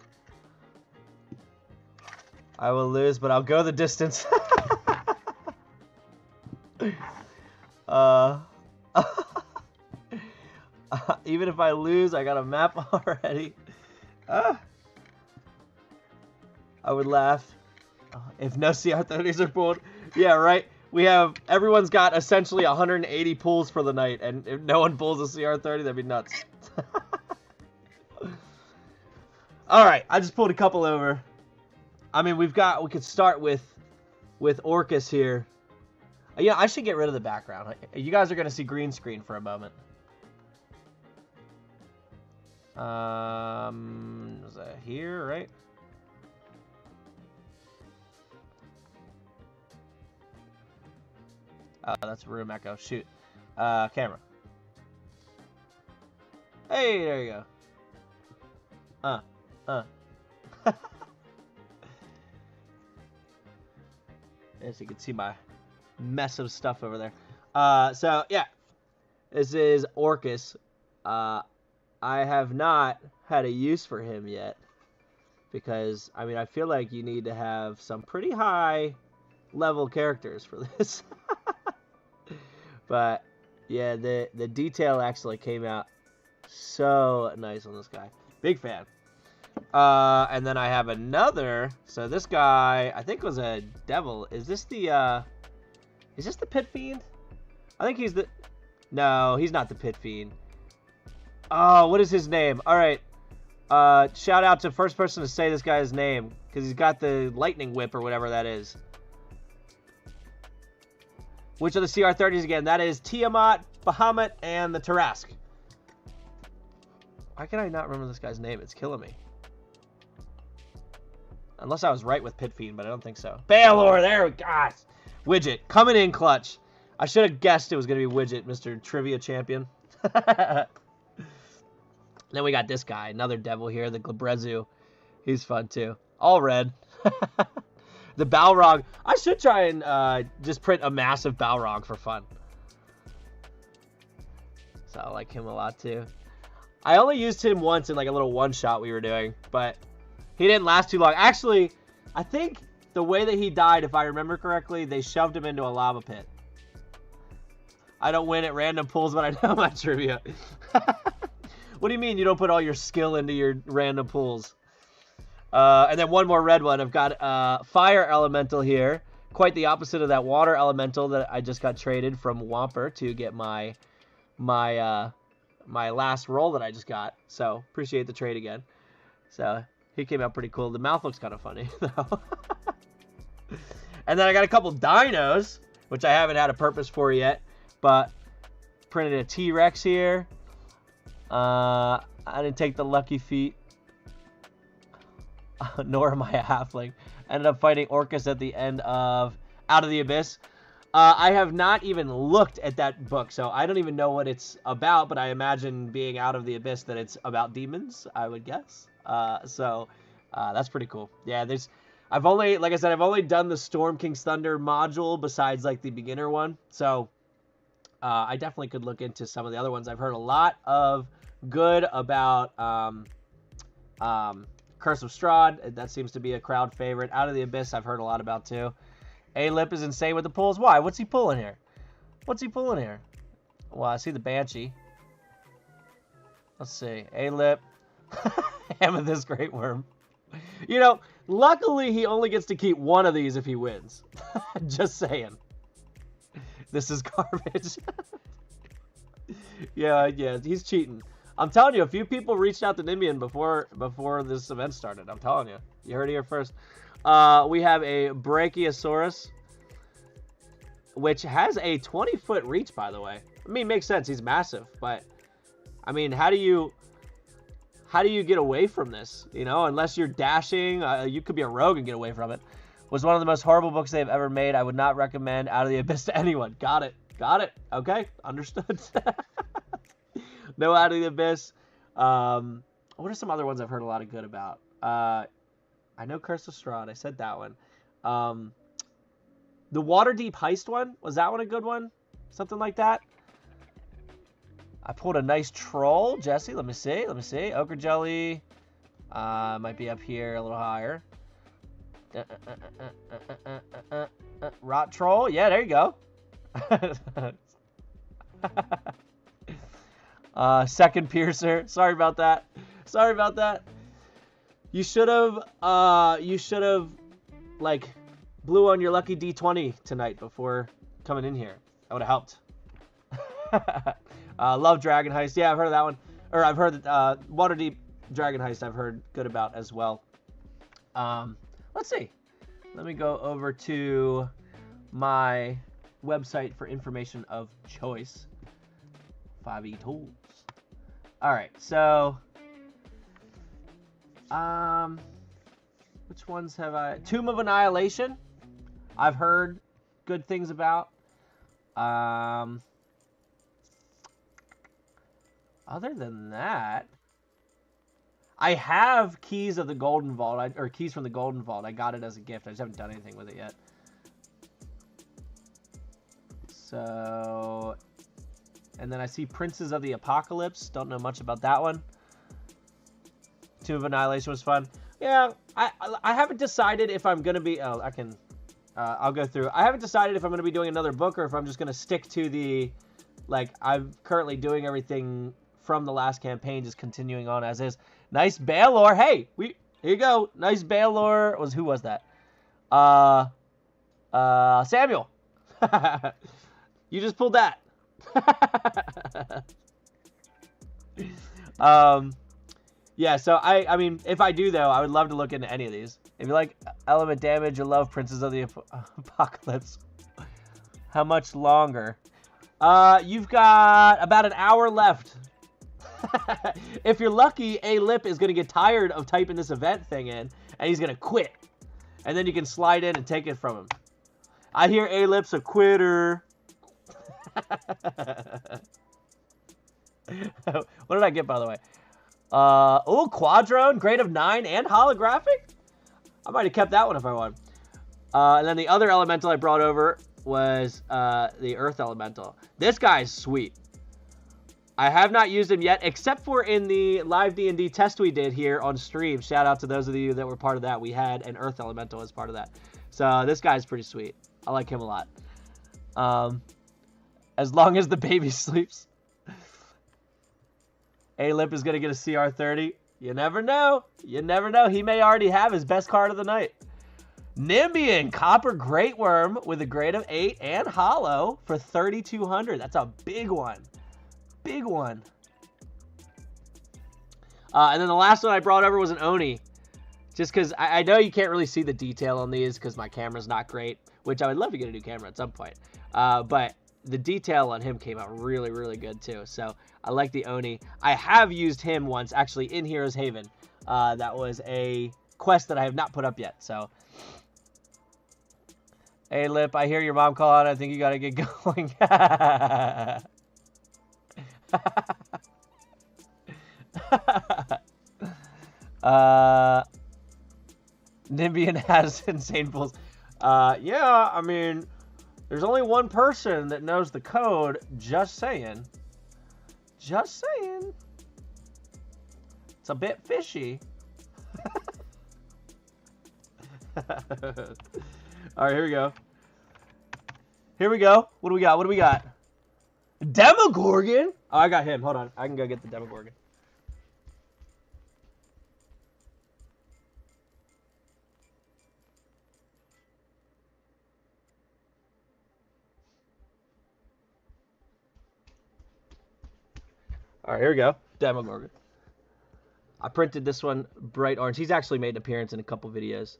I will lose, but I'll go the distance. Even if I lose, I got a map already. I would laugh if no CR30s are pulled. Yeah, right. Everyone's got essentially 180 pulls for the night, and if no one pulls a CR30, that'd be nuts. All right, I just pulled a couple over. I mean, we could start with with Orcus here. Yeah, I should get rid of the background. You guys are going to see green screen for a moment. Was that here, right? That's room echo. Shoot. Camera. Hey, there you go. As you can see my mess of stuff over there. So, yeah. This is Orcus. I have not had a use for him yet. Because, I mean, I feel like you need to have some pretty high level characters for this. But, yeah, the detail actually came out so nice on this guy. Big fan. And then I have another. So this guy, I think was a devil. Is this the Pit Fiend? I think he's the... No, he's not the Pit Fiend. Oh, what is his name? All right. Shout out to first person to say this guy's name, because he's got the lightning whip or whatever that is. Which are the CR30s again? That is Tiamat, Bahamut, and the Tarask. Why can I not remember this guy's name? It's killing me. Unless I was right with Pit Fiend, but I don't think so. Balor, there we go. Gosh. Widget, coming in clutch. I should have guessed it was going to be Widget, Mr. Trivia Champion. Then we got this guy, another devil here, the Glabrezu. He's fun too. All red. The Balrog. I should try and just print a massive Balrog for fun. So I like him a lot too. I only used him once in like a little one-shot we were doing, but he didn't last too long. Actually, I think the way that he died, if I remember correctly, they shoved him into a lava pit. I don't win at random pulls, but I know my trivia. What do you mean you don't put all your skill into your random pulls? And then one more red one. I've got Fire Elemental here. Quite the opposite of that Water Elemental that I just got traded from Whomper to get my last roll that I just got. So, appreciate the trade again. So, he came out pretty cool. The mouth looks kind of funny, though. And then I got a couple dinos, which I haven't had a purpose for yet. But, printed a T-Rex here. I didn't take the Lucky Feet. Nor am I a halfling. Ended up fighting Orcus at the end of Out of the Abyss. I have not even looked at that book, so I don't even know what it's about, but I imagine being Out of the Abyss that it's about demons, I would guess. So that's pretty cool. Yeah, I've only, like I said, I've only done the Storm King's Thunder module besides like the beginner one. So I definitely could look into some of the other ones. I've heard a lot of good about Curse of Strahd. That seems to be a crowd favorite. Out of the Abyss, I've heard a lot about too. A-Lip is insane with the pulls. Why? What's he pulling here? What's he pulling here? Well, I see the Banshee. Let's see. A-Lip. Amethyst Great Worm. You know, luckily he only gets to keep one of these if he wins. Just saying. This is garbage. Yeah, he's cheating. I'm telling you, a few people reached out to Nimian before this event started. I'm telling you. You heard it here first. We have a Brachiosaurus, which has a 20-foot reach, by the way. I mean, makes sense. He's massive, but I mean, how do you get away from this? You know, unless you're dashing, you could be a rogue and get away from it. Was one of the most horrible books they've ever made. I would not recommend Out of the Abyss to anyone. Got it. Okay, understood. No Out of the Abyss. What are some other ones I've heard a lot of good about? I know Curse of Strahd. I said that one. The Waterdeep Heist one. Was that one a good one? Something like that. I pulled a nice troll. Jesse, let me see. Ochre Jelly. Might be up here a little higher. Rot Troll. Yeah, there you go. Second Piercer. Sorry about that. You should have like blew on your lucky D20 tonight before coming in here. That would have helped. Love Dragon Heist. Yeah, I've heard of that one. Or I've heard that Waterdeep Dragon Heist I've heard good about as well. Let's see. let me go over to my website for information of choice. 5e Tools. Alright, so which ones have I? Tomb of Annihilation. I've heard good things about. Other than that, I have Keys of the Golden Vault, or Keys from the Golden Vault. I got it as a gift. I just haven't done anything with it yet. So, and then I see Princes of the Apocalypse. Don't know much about that one. Tomb of Annihilation was fun. Yeah, I haven't decided if I'm gonna be. Oh, I can. I'll go through. I haven't decided if I'm gonna be doing another book or if I'm just gonna stick to the, like, I'm currently doing everything from the last campaign, just continuing on as is. Nice Baelor. Hey, here you go. Nice Baelor. Who was that? Samuel. You just pulled that. Yeah, so I mean, if I do, though, I would love to look into any of these. If you like element damage, you love Princes of the Apocalypse. How much longer? You've got about an hour left. If you're lucky, A-Lip is going to get tired of typing this event thing in, and he's going to quit. And then you can slide in and take it from him. I hear A-Lip's a quitter. What did I get, by the way? Oh, Quadrone, grade of 9 and holographic? I might have kept that one if I wanted. And then the other elemental I brought over was the Earth Elemental. This guy's sweet. I have not used him yet, except for in the live D&D test we did here on stream. Shout out to those of you that were part of that. We had an Earth Elemental as part of that. So this guy's pretty sweet. I like him a lot. As long as the baby sleeps. A-Lip is going to get a CR 30. You never know. You never know. He may already have his best card of the night. Nimbian, Copper Great Worm with a grade of 8 and Holo for 3,200. That's a big one. Big one. And then the last one I brought over was an Oni. Just because I know you can't really see the detail on these because my camera's not great, which I would love to get a new camera at some point. But the detail on him came out really, really good too. So I like the Oni. I have used him once actually in Heroes Haven. That was a quest that I have not put up yet. So, hey Lip, I hear your mom call out. I think you got to get going. Nimbian has insane pulls. Yeah, I mean, there's only one person that knows the code. Just saying. Just saying. It's a bit fishy. All right, here we go. Here we go. What do we got? What do we got? Demogorgon? Oh, I got him. Hold on. I can go get the Demogorgon. All right, here we go. Demogorgon. I printed this one bright orange. He's actually made an appearance in a couple videos.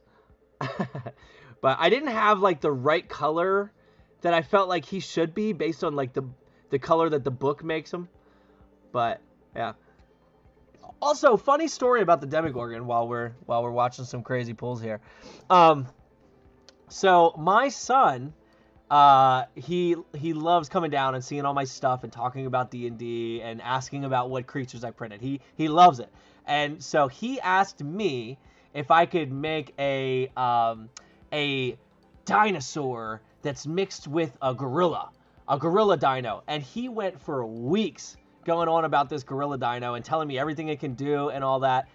But I didn't have like the right color that I felt like he should be based on like the color that the book makes him. But yeah. Also, funny story about the Demogorgon while we're watching some crazy pulls here. So my son, he loves coming down and seeing all my stuff and talking about D&D and asking about what creatures I printed. He loves it. And so he asked me if I could make a dinosaur that's mixed with a gorilla dino. And he went for weeks going on about this gorilla dino and telling me everything it can do and all that.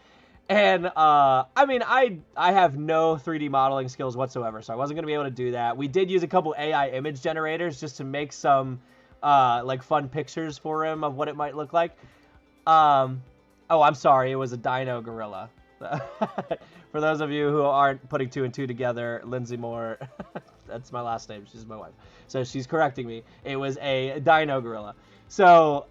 And, I mean, I have no 3D modeling skills whatsoever, so I wasn't going to be able to do that. We did use a couple AI image generators just to make some, like, fun pictures for him of what it might look like. Oh, I'm sorry, it was a dino gorilla. For those of you who aren't putting 2 and 2 together, Lindsay Moore, that's my last name, she's my wife. So she's correcting me. It was a dino gorilla. So,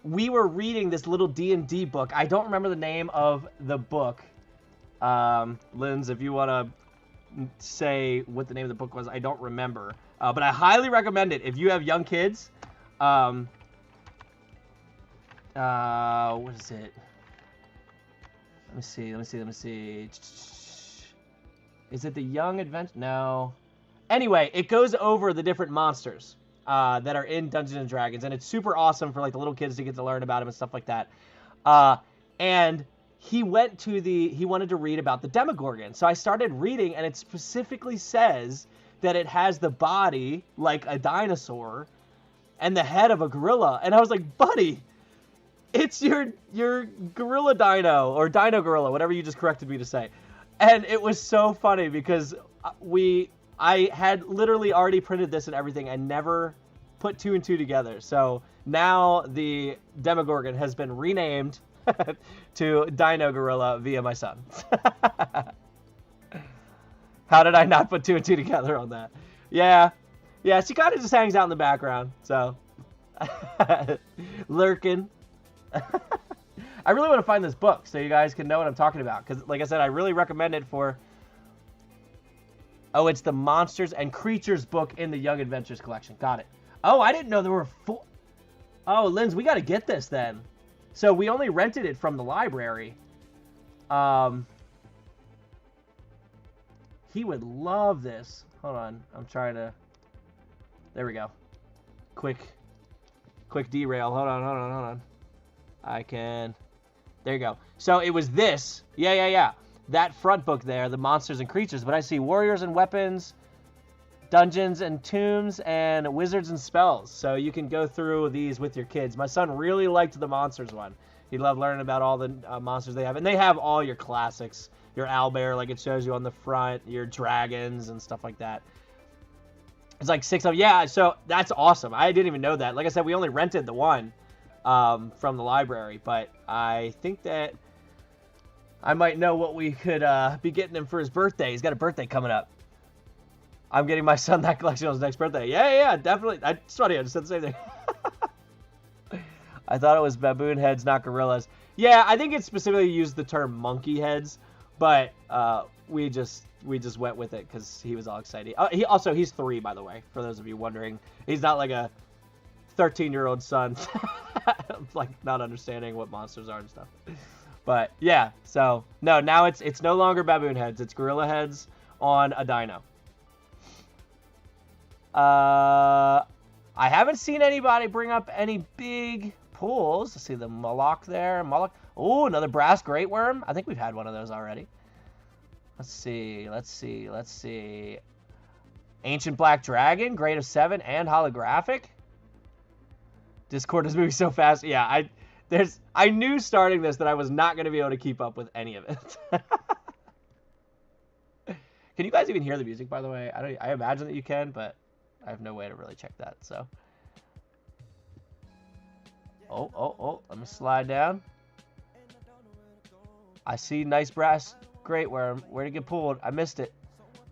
we were reading this little D&D book. I don't remember the name of the book. Linz, if you want to say what the name of the book was, I don't remember. But I highly recommend it if you have young kids. What is it? Let me see. Is it the Young Adventure? No. Anyway, it goes over the different monsters that are in Dungeons & Dragons, and it's super awesome for like the little kids to get to learn about them and stuff like that. And he wanted to read about the Demogorgon. So I started reading, and it specifically says that it has the body like a dinosaur and the head of a gorilla. And I was like, buddy, it's your gorilla dino, or dino gorilla, whatever you just corrected me to say. And it was so funny because I had literally already printed this and everything and never put 2 and 2 together. So now the Demogorgon has been renamed to Dino Gorilla via my son. How did I not put 2 and 2 together on that? Yeah, she kind of just hangs out in the background, so. Lurking. I really want to find this book so you guys can know what I'm talking about. Because, like I said, I really recommend it for... Oh, it's the Monsters and Creatures book in the Young Adventures collection. Got it. Oh, I didn't know there were 4... Oh, Linz, we got to get this then. So we only rented it from the library. He would love this. Hold on. I'm trying to... There we go. Quick derail. Hold on. I can... There you go. So it was this. Yeah. That front book there, the Monsters and Creatures. But I see Warriors and Weapons, Dungeons and Tombs, and Wizards and Spells. So you can go through these with your kids. My son really liked the Monsters one. He loved learning about all the monsters they have. And they have all your classics. Your owlbear, like it shows you on the front. Your dragons and stuff like that. It's like 6 of them. Yeah, so that's awesome. I didn't even know that. Like I said, we only rented the one from the library. But I think that I might know what we could be getting him for his birthday. He's got a birthday coming up. I'm getting my son that collection on his next birthday. Yeah, definitely. It's funny, I just said the same thing. I thought it was baboon heads, not gorillas. Yeah, I think it specifically used the term monkey heads, but we just went with it because he was all excited. He's 3, by the way, for those of you wondering. He's not like a 13-year-old son, like not understanding what monsters are and stuff. But yeah, so no, now it's no longer baboon heads, it's gorilla heads on a dino. I haven't seen anybody bring up any big pulls. Let's see the Moloch there. Oh, another brass great worm. I think we've had one of those already. Let's see. Ancient Black Dragon, grade of 7 and holographic. Discord is moving so fast. Yeah, I knew starting this that I was not going to be able to keep up with any of it. Can you guys even hear the music, by the way? I imagine that you can, but I have no way to really check that, so. Oh, let me slide down. I see nice brass great worm. Where'd it get pulled? I missed it.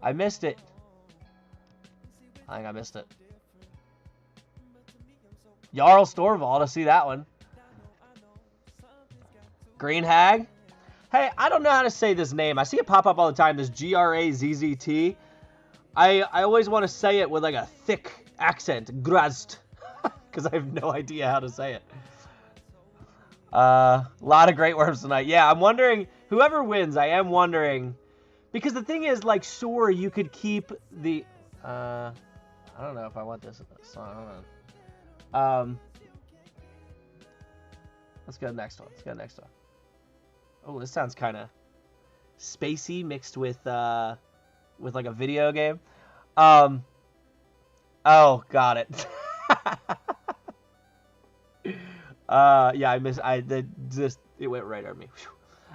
I think I missed it. Jarl Storval, to see that one. Green Hag. Hey, I don't know how to say this name. I see it pop up all the time, this Grazzzt. I always want to say it with like a thick accent. Grazzt. Because I have no idea how to say it. A lot of great worms tonight. Yeah, I'm wondering, whoever wins, I am wondering. Because the thing is, like, sure, you could keep the... I don't know if I want this song. Hold on. Let's go next one. Oh, this sounds kind of spacey mixed with like a video game. Oh, got it. Yeah, it went right on me.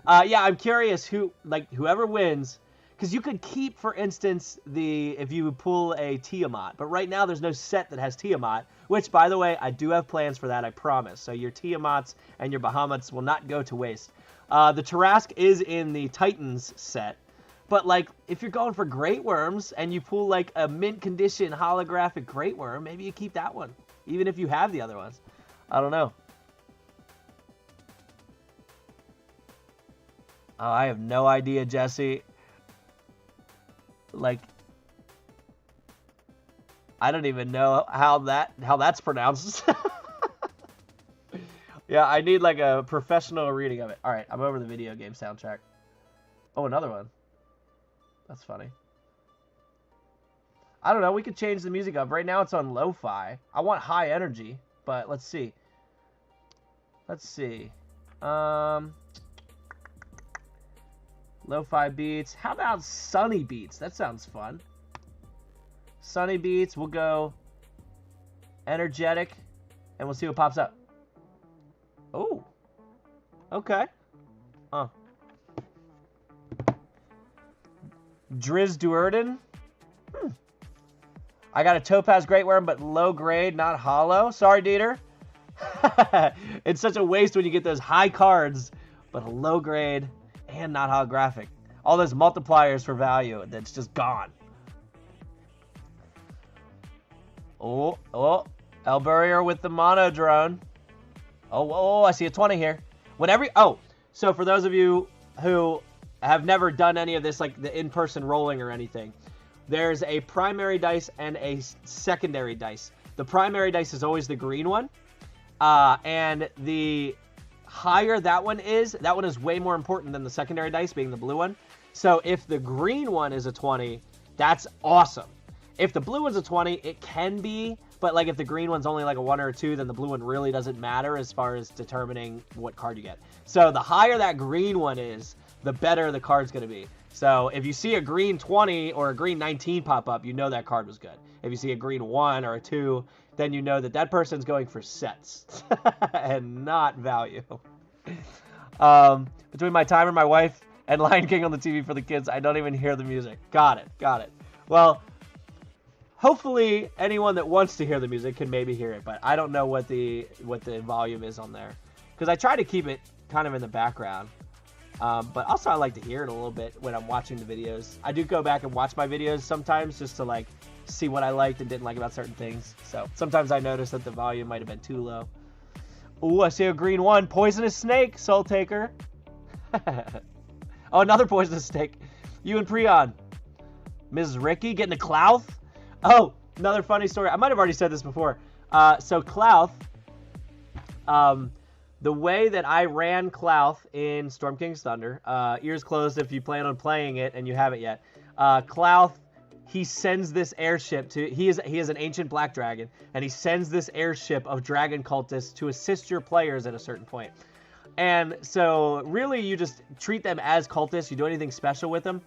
Yeah, I'm curious whoever wins, because you could keep, for instance, if you pull a Tiamat, but right now there's no set that has Tiamat, which, by the way, I do have plans for that, I promise. So your Tiamats and your Bahamats will not go to waste. The Tarask is in the Titans set, but like if you're going for Great Worms and you pull like a mint condition holographic Great Worm, maybe you keep that one, even if you have the other ones. I don't know. Oh, I have no idea, Jesse. Like, I don't even know how that's pronounced. Yeah, I need like a professional reading of it. All right, I'm over the video game soundtrack. Oh, another one. That's funny. I don't know. We could change the music up. Right now it's on lo-fi. I want high energy, but let's see. Let's see. Lo-fi beats. How about sunny beats? That sounds fun. Sunny beats. We'll go energetic, and we'll see what pops up. Oh. Okay. Driz Duerden. I got a Topaz Great Worm, but low grade, not hollow. Sorry, Dieter. It's such a waste when you get those high cards, but a low grade and not holographic. All those multipliers for value, that's just gone. Oh, Elburier with the mono drone. Oh, I see a 20 here. So for those of you who have never done any of this, like the in-person rolling or anything, there's a primary dice and a secondary dice. The primary dice is always the green one, and the higher that one is way more important than the secondary dice being the blue one. So if the green one is a 20, that's awesome. If the blue one's a 20, it can be, but like if the green one's only like a 1 or a 2, then the blue one really doesn't matter as far as determining what card you get. So the higher that green one is, the better the card's going to be. So if you see a green 20 or a green 19 pop up, you know that card was good. If you see a green 1 or a 2, then you know that that person's going for sets and not value. Between my timer, my wife, and Lion King on the TV for the kids, I don't even hear the music. Got it. Well, hopefully anyone that wants to hear the music can maybe hear it, but I don't know what the volume is on there, because I try to keep it kind of in the background. But also I like to hear it a little bit when I'm watching the videos. I do go back and watch my videos sometimes just to like see what I liked and didn't like about certain things. So sometimes I notice that the volume might have been too low. Ooh, I see a green 1. Poisonous Snake, Soul Taker. Oh, another Poisonous Snake. You and Prion. Mrs. Ricky getting a Clouth. Oh, another funny story. I might have already said this before. So Clouth, the way that I ran Clouth in Storm King's Thunder, ears closed if you plan on playing it and you haven't yet. Clouth, he sends this airship to, he is an ancient black dragon, and he sends this airship of dragon cultists to assist your players at a certain point. And so really you just treat them as cultists. You do anything special with them.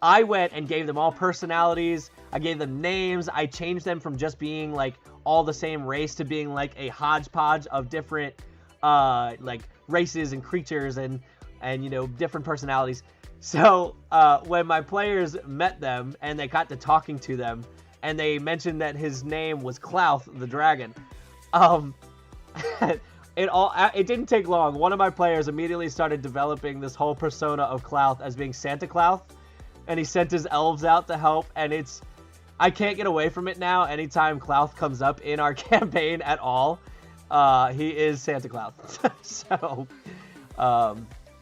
I went and gave them all personalities. I gave them names. I changed them from just being like all the same race to being like a hodgepodge of different like races and creatures and you know, different personalities. So when my players met them and they got to talking to them and they mentioned that his name was Clouth the dragon, it didn't take long. One of my players immediately started developing this whole persona of Clouth as being Santa Clouth, and he sent his elves out to help, and I can't get away from it now. Anytime Clouth comes up in our campaign at all, he is Santa Clouth. So,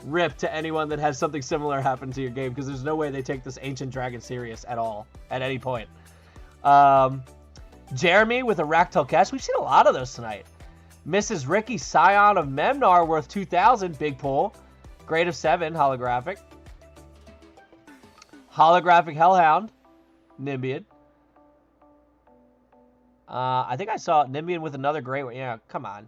rip to anyone that has something similar happen to your game, because there's no way they take this ancient dragon serious at all, at any point. Jeremy with a Ractal Cash. We've seen a lot of those tonight. Mrs. Ricky, Scion of Memnar, worth 2,000, big pull. Grade of 7, holographic. Holographic Hellhound, Nimbian. I think I saw Nimbian with another great one. Yeah, come on.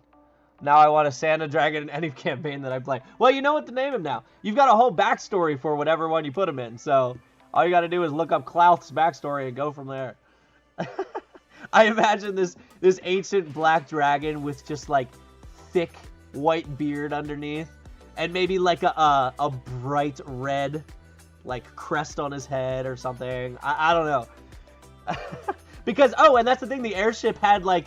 Now I want a Santa Dragon in any campaign that I play. Well, you know what to name him now. You've got a whole backstory for whatever one you put him in. So all you got to do is look up Clouth's backstory and go from there. I imagine this ancient black dragon with just like thick white beard underneath, and maybe like a bright red like crest on his head or something. I don't know. Because and that's the thing, the airship had like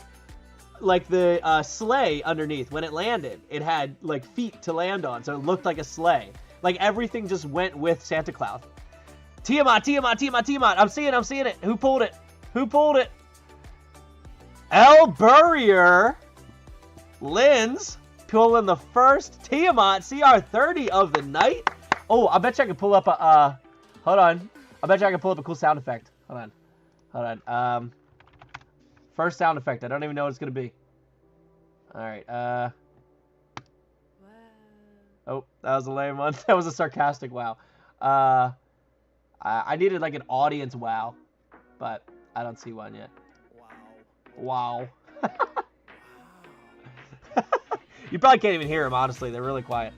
the sleigh underneath. When it landed, it had like feet to land on, so it looked like a sleigh. Like everything just went with Santa Claus. Tiamat. I'm seeing it. Who pulled it? El Burrier. Linz. pulling the first Tiamat CR30 of the night. Oh, I bet you I can pull up a, hold on. I bet you I can pull up a cool sound effect. Hold on. First sound effect. I don't even know what it's going to be. All right. Wow. Oh, that was a lame one. That was a sarcastic wow. I needed like an audience wow, but I don't see one yet. Wow. Wow. You probably can't even hear them, honestly. They're really quiet.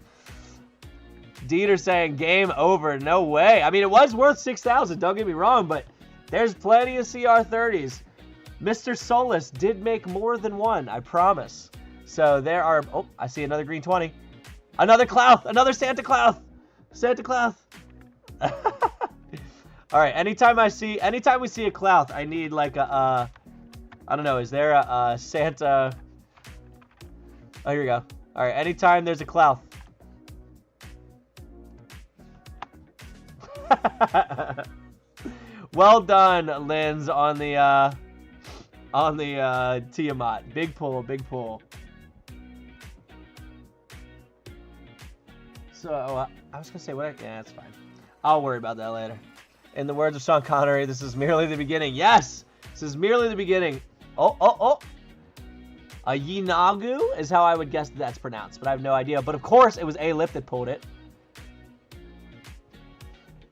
Dieter saying game over. No way. I mean, it was worth 6,000. Don't get me wrong, but there's plenty of CR30s. Mr. Solus did make more than one, I promise. So there are... Oh, I see another green 20. Another Clouth. Another Santa Clouth. Santa Clouth. All right. Anytime we see a Clouth, I need like a... I don't know. Is there a Santa... Oh, here we go. All right. Anytime there's a Clouth. Well done, Linz, on the Tiamat. Big pull, big pull. So I was gonna say what? Yeah, that's fine. I'll worry about that later. In the words of Sean Connery, this is merely the beginning. Yes, this is merely the beginning. Oh. A Yinagu is how I would guess that's pronounced, but I have no idea. But of course, it was A-Lip that pulled it.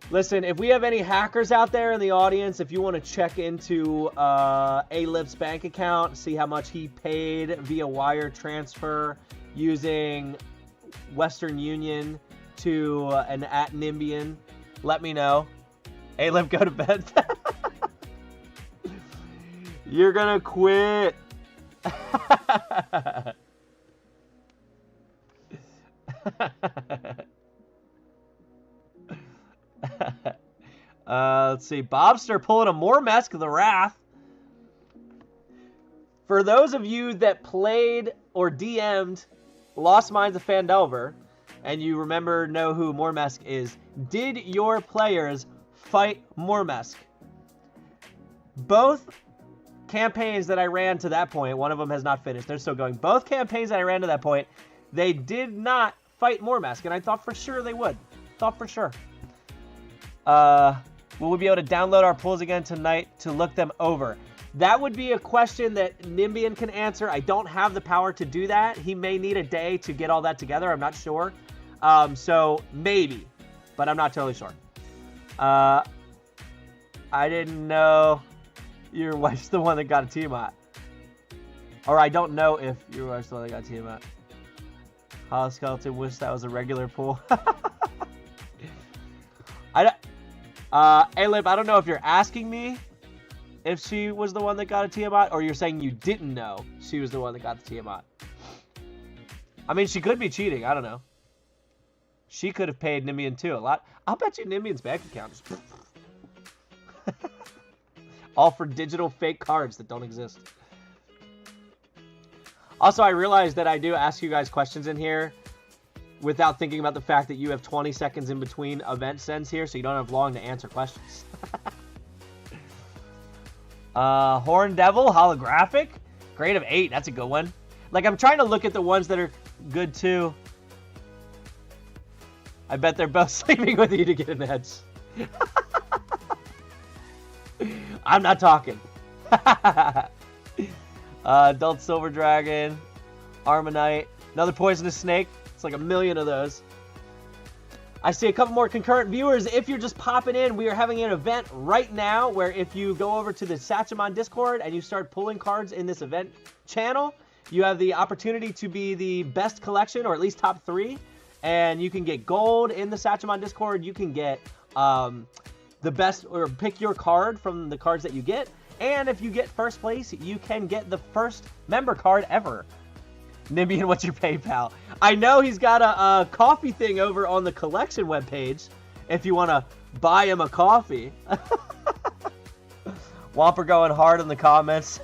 Listen, if we have any hackers out there in the audience, if you want to check into A-Lip's bank account, see how much he paid via wire transfer using Western Union to an @Nimbian, let me know. A-Lip, go to bed. You're gonna quit. Let's see. Bobster pulling a more Mask of the Wrath. For those of you that played or DM'd Lost Minds of Phandelver, and you know who Mormesk is, did your players fight Mormesk? Both campaigns that I ran to that point, one of them has not finished, they're still going. Both campaigns that I ran to that point, they did not fight Mormesk, and I thought for sure they would. Thought for sure. Will we be able to download our pulls again tonight to look them over? That would be a question that Nimbian can answer. I don't have the power to do that. He may need a day to get all that together. I'm not sure. So maybe, but I'm not totally sure. I didn't know your wife's the one that got a Tiamat. Or I don't know if your wife's the one that got a Tiamat. Hollow Skeleton, wish that was a regular pull. A-Lip, I don't know if you're asking me if she was the one that got a Tiamat, or you're saying you didn't know she was the one that got the Tiamat. I mean, she could be cheating. I don't know. She could have paid Nimbian too a lot. I'll bet you Nimbian's bank account is... all for digital fake cards that don't exist. Also, I realized that I do ask you guys questions in here without thinking about the fact that you have 20 seconds in between event sends here, so you don't have long to answer questions. Horn Devil, holographic. Grade of 8, that's a good one. Like, I'm trying to look at the ones that are good, too. I bet they're both sleeping with you to get an edge. I'm not talking. Adult Silver Dragon, Armonite, another Poisonous Snake. It's like a million of those. I see a couple more concurrent viewers. If you're just popping in, we are having an event right now where if you go over to the Satchemon Discord and you start pulling cards in this event channel, you have the opportunity to be the best collection, or at least top 3. And you can get gold in the Satchemon Discord. You can get the best, or pick your card from the cards that you get. And if you get first place, you can get the first member card ever. Nimbian, what's your PayPal? I know he's got a coffee thing over on the collection webpage if you want to buy him a coffee. Whomper going hard in the comments.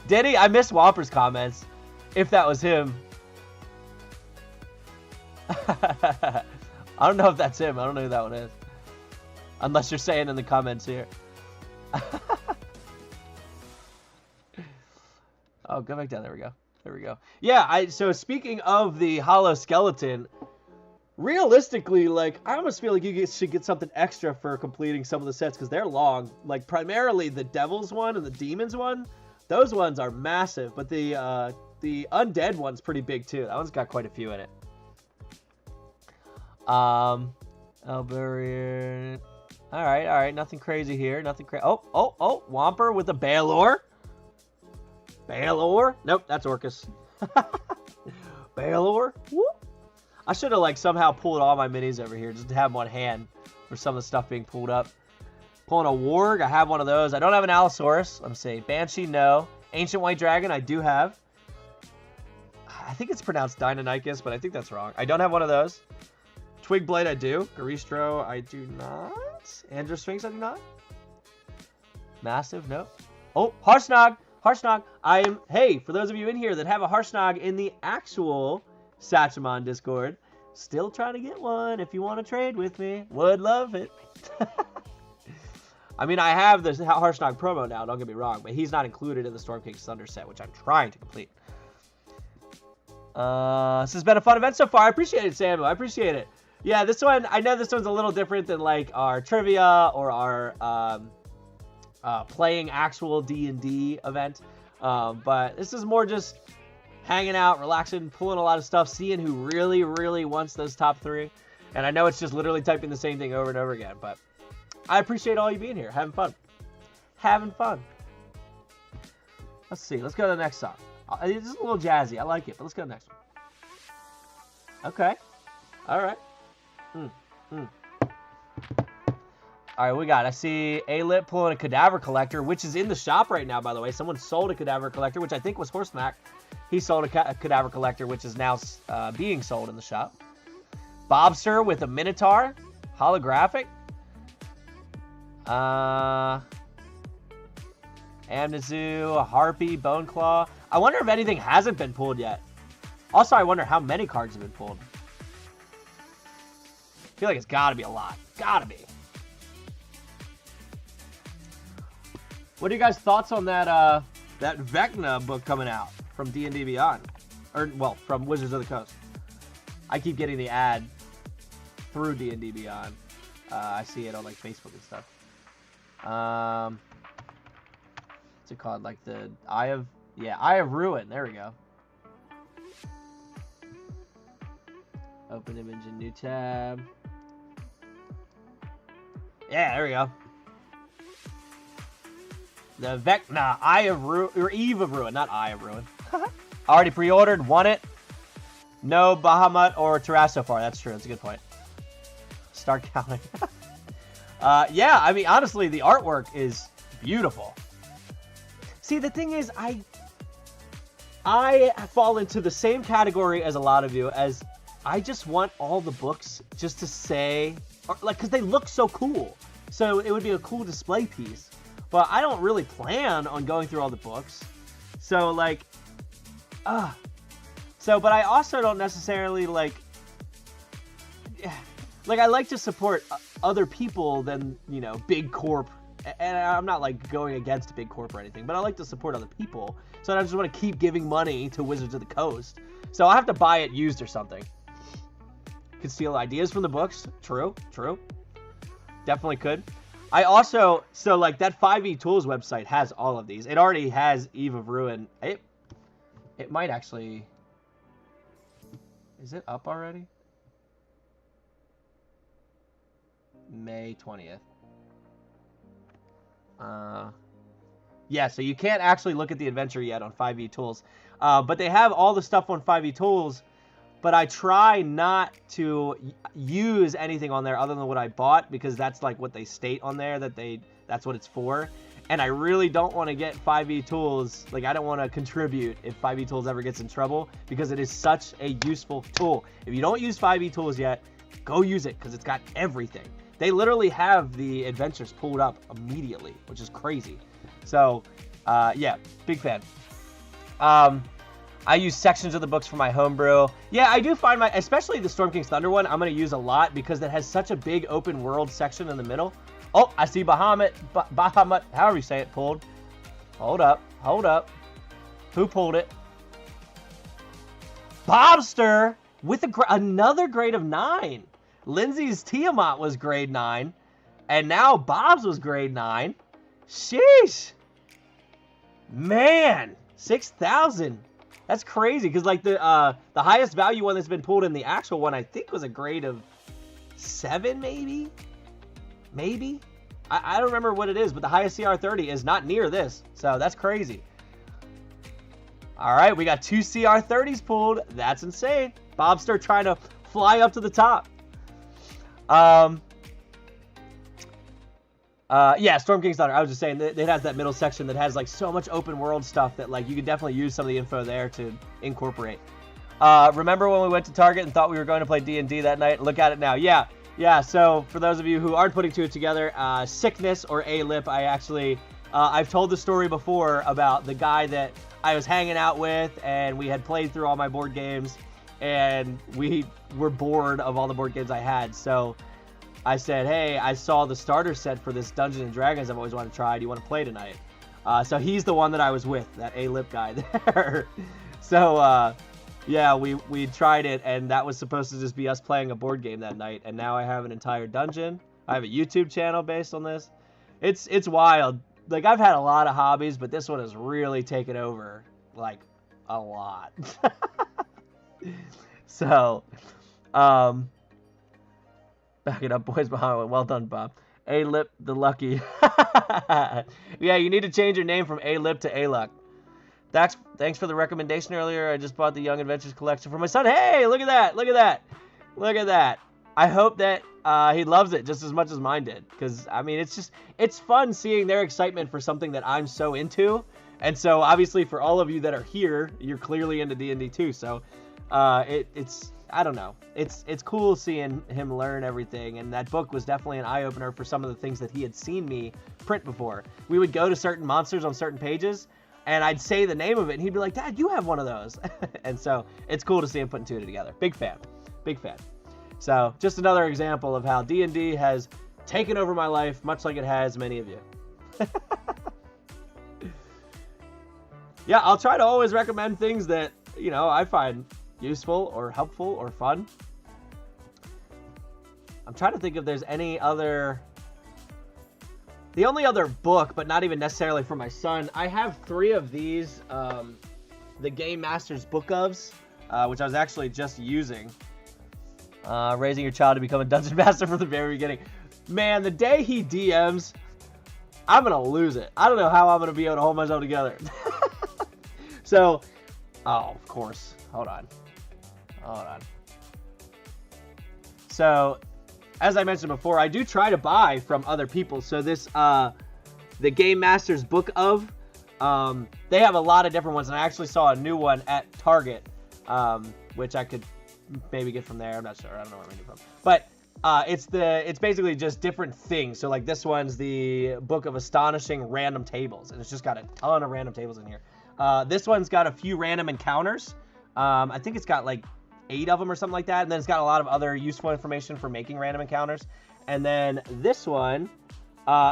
Did he? I missed Whomper's comments, if that was him. I don't know if that's him. I don't know who that one is. Unless you're saying in the comments here. Oh, go back down. There we go. There we go. Yeah, so speaking of the hollow skeleton, realistically, like, I almost feel like you should get something extra for completing some of the sets because they're long. Like, primarily the Devil's one and the Demon's one, those ones are massive, but the Undead one's pretty big too. That one's got quite a few in it. Albarian. All right, nothing crazy here. Nothing crazy. Oh, Whomper with a Balor. Balor? Nope, that's Orcus. Balor? Whoop. I should have, like, somehow pulled all my minis over here just to have one hand for some of the stuff being pulled up. Pulling a Warg, I have one of those. I don't have an Allosaurus. Let me see. Banshee, no. Ancient White Dragon, I do have. I think it's pronounced Deinonychus, but I think that's wrong. I don't have one of those. Twigblade, I do. Garistro, I do not. Androsphinx, I do not. Massive, no. Oh, Harshnag. Harshnag. Hey, for those of you in here that have a Harshnag in the actual Satchemon Discord, still trying to get one if you want to trade with me. Would love it. I mean, I have the Harshnag promo now, don't get me wrong, but he's not included in the Storm King's Thunder set, which I'm trying to complete. This has been a fun event so far. I appreciate it, Samuel. I appreciate it. Yeah, this one, I know this one's a little different than, like, our trivia or our playing actual D&D event, but this is more just hanging out, relaxing, pulling a lot of stuff, seeing who really, really wants those top 3. And I know it's just literally typing the same thing over and over again, but I appreciate all you being here, having fun. Having fun. Let's see, let's go to the next song. This is a little jazzy, I like it, but let's go to the next one. Okay, all right. Alright, we got, I see A-Lip pulling a Cadaver Collector, which is in the shop right now, by the way. Someone sold a Cadaver Collector, which I think was Horsemac. He sold a Cadaver Collector, which is now being sold in the shop. Bobster with a Minotaur. Holographic. Amnezu, Harpy, Boneclaw. I wonder if anything hasn't been pulled yet. Also, I wonder how many cards have been pulled. I feel like it's gotta be a lot. Gotta be. What are you guys' thoughts on that that Vecna book coming out from D&D Beyond? Or, well, from Wizards of the Coast. I keep getting the ad through D&D Beyond. I see it on, like, Facebook and stuff. What's it called? Like the Eye of Ruin. There we go. Open image in new tab. Yeah, there we go. The Vecna, Eye of Ruin, or Eve of Ruin, not Eye of Ruin. Already pre-ordered, won it. No Bahamut or Taras so far. That's true. That's a good point. Start counting. Yeah, I mean, honestly, the artwork is beautiful. See, the thing is, I fall into the same category as a lot of you, as I just want all the books just to say, or, like, because they look so cool. So it would be a cool display piece. But I don't really plan on going through all the books. So, like, but I also don't necessarily, like, I like to support other people than, you know, big corp. And I'm not, like, going against big corp or anything, but I like to support other people. So I just want to keep giving money to Wizards of the Coast. So I'll have to buy it used or something. Could steal ideas from the books. True. Definitely could. I also, so, like, that 5e Tools website has all of these. It already has Eve of Ruin. It might actually... Is it up already? May 20th. Yeah, so you can't actually look at the adventure yet on 5e Tools. But they have all the stuff on 5e Tools, but I try not to use anything on there other than what I bought, because that's, like, what they state on there, that's what it's for. And I really don't want to get 5e Tools, like, I don't want to contribute if 5e Tools ever gets in trouble, because it is such a useful tool. If you don't use 5e Tools yet, go use it, because it's got everything. They literally have the adventures pulled up immediately, which is crazy. So, yeah, big fan. I use sections of the books for my homebrew. Yeah, I do find especially the Storm King's Thunder one, I'm going to use a lot because it has such a big open world section in the middle. Oh, I see Bahamut, however you say it, pulled. Hold up. Who pulled it? Bobster with another grade of 9. Lindsay's Tiamat was grade 9. And now Bob's was grade 9. Sheesh. Man, 6,000. That's crazy, because like the highest value one that's been pulled in the actual one, I think, was a grade of 7, maybe? Maybe? I don't remember what it is, but the highest CR30 is not near this, so that's crazy. All right, we got 2 CR30s pulled. That's insane. Bobster trying to fly up to the top. Yeah, Storm King's Daughter. I was just saying, it has that middle section that has like so much open world stuff that like you could definitely use some of the info there to incorporate. Remember when we went to Target and thought we were going to play D&D that night? Look at it now. Yeah. So for those of you who aren't putting two together, Sickness or A-Lip, I've told the story before about the guy that I was hanging out with, and we had played through all my board games, and we were bored of all the board games I had. So I said, hey, I saw the starter set for this Dungeons & Dragons I've always wanted to try. Do you want to play tonight? So he's the one that I was with, that A-Lip guy there. So, yeah, we tried it, and that was supposed to just be us playing a board game that night. And now I have an entire dungeon. I have a YouTube channel based on this. It's wild. Like, I've had a lot of hobbies, but this one has really taken over, like, a lot. So, back it up, boys behind. Well done, Bob. A-Lip the Lucky. Yeah, you need to change your name from A-Lip to A-Luck. Thanks for the recommendation earlier. I just bought the Young Adventures collection for my son. Hey, look at that. Look at that. Look at that. I hope that he loves it just as much as mine did. Because, I mean, it's fun seeing their excitement for something that I'm so into. And so, obviously, for all of you that are here, you're clearly into D&D too. So, it's I don't know. It's cool seeing him learn everything. And that book was definitely an eye-opener for some of the things that he had seen me print before. We would go to certain monsters on certain pages, and I'd say the name of it, and he'd be like, Dad, you have one of those. And so it's cool to see him putting two together. Big fan. Big fan. So just another example of how D&D has taken over my life, much like it has many of you. Yeah, I'll try to always recommend things that, you know, I find useful or helpful or fun. I'm trying to think if there's any other... The only other book, but not even necessarily for my son, I have 3 of these, the Game Master's Book ofs, which I was actually just using. Raising your child to become a Dungeon Master from the very beginning. Man, the day he DMs, I'm going to lose it. I don't know how I'm going to be able to hold myself together. So, oh, of course. Hold on. So, as I mentioned before, I do try to buy from other people. So this, the Game Master's Book of, they have a lot of different ones. And I actually saw a new one at Target, which I could maybe get from there. I'm not sure. I don't know where I'm getting it from. But it's basically just different things. So like this one's the Book of Astonishing Random Tables. And it's just got a ton of random tables in here. This one's got a few random encounters. I think it's got like 8 of them or something like that, and then it's got a lot of other useful information for making random encounters. And then this one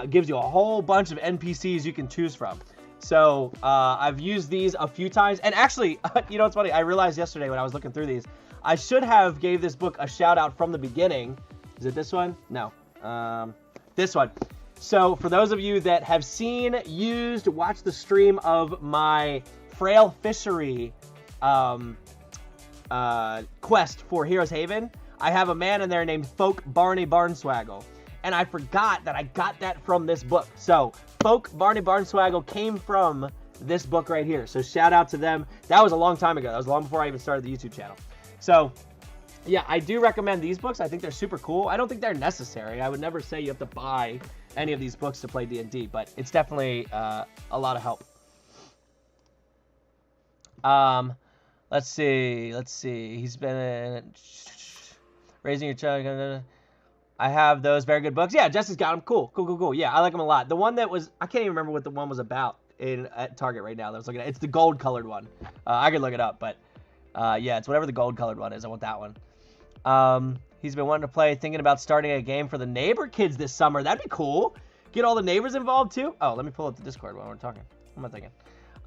gives you a whole bunch of NPCs you can choose from. So I've used these a few times, and actually, you know what's funny? I realized yesterday when I was looking through these, I should have gave this book a shout out from the beginning. Is it this one? No, this one. So for those of you that have seen, used, watched the stream of my Frail Fishery quest for Heroes Haven, I have a man in there named Folk Barney Barnswaggle, and I forgot that I got that from this book. So Folk Barney Barnswaggle came from this book right here, so shout out to them. That was a long time ago. That was long before I even started the YouTube channel. So yeah, I do recommend these books. I think they're super cool. I don't think they're necessary. I would never say you have to buy any of these books to play D&D, but it's definitely a lot of help. Let's see. He's been Raising Your Child. I have those very good books. Yeah, Jesse's got them. Cool. Yeah, I like them a lot. The one that was, I can't even remember what the one was about at Target right now that I was looking at. It's the gold colored one. I could look it up, but yeah, it's whatever the gold colored one is. I want that one. He's been wanting to play, thinking about starting a game for the neighbor kids this summer. That'd be cool. Get all the neighbors involved too. Oh, let me pull up the Discord while we're talking. What am I thinking?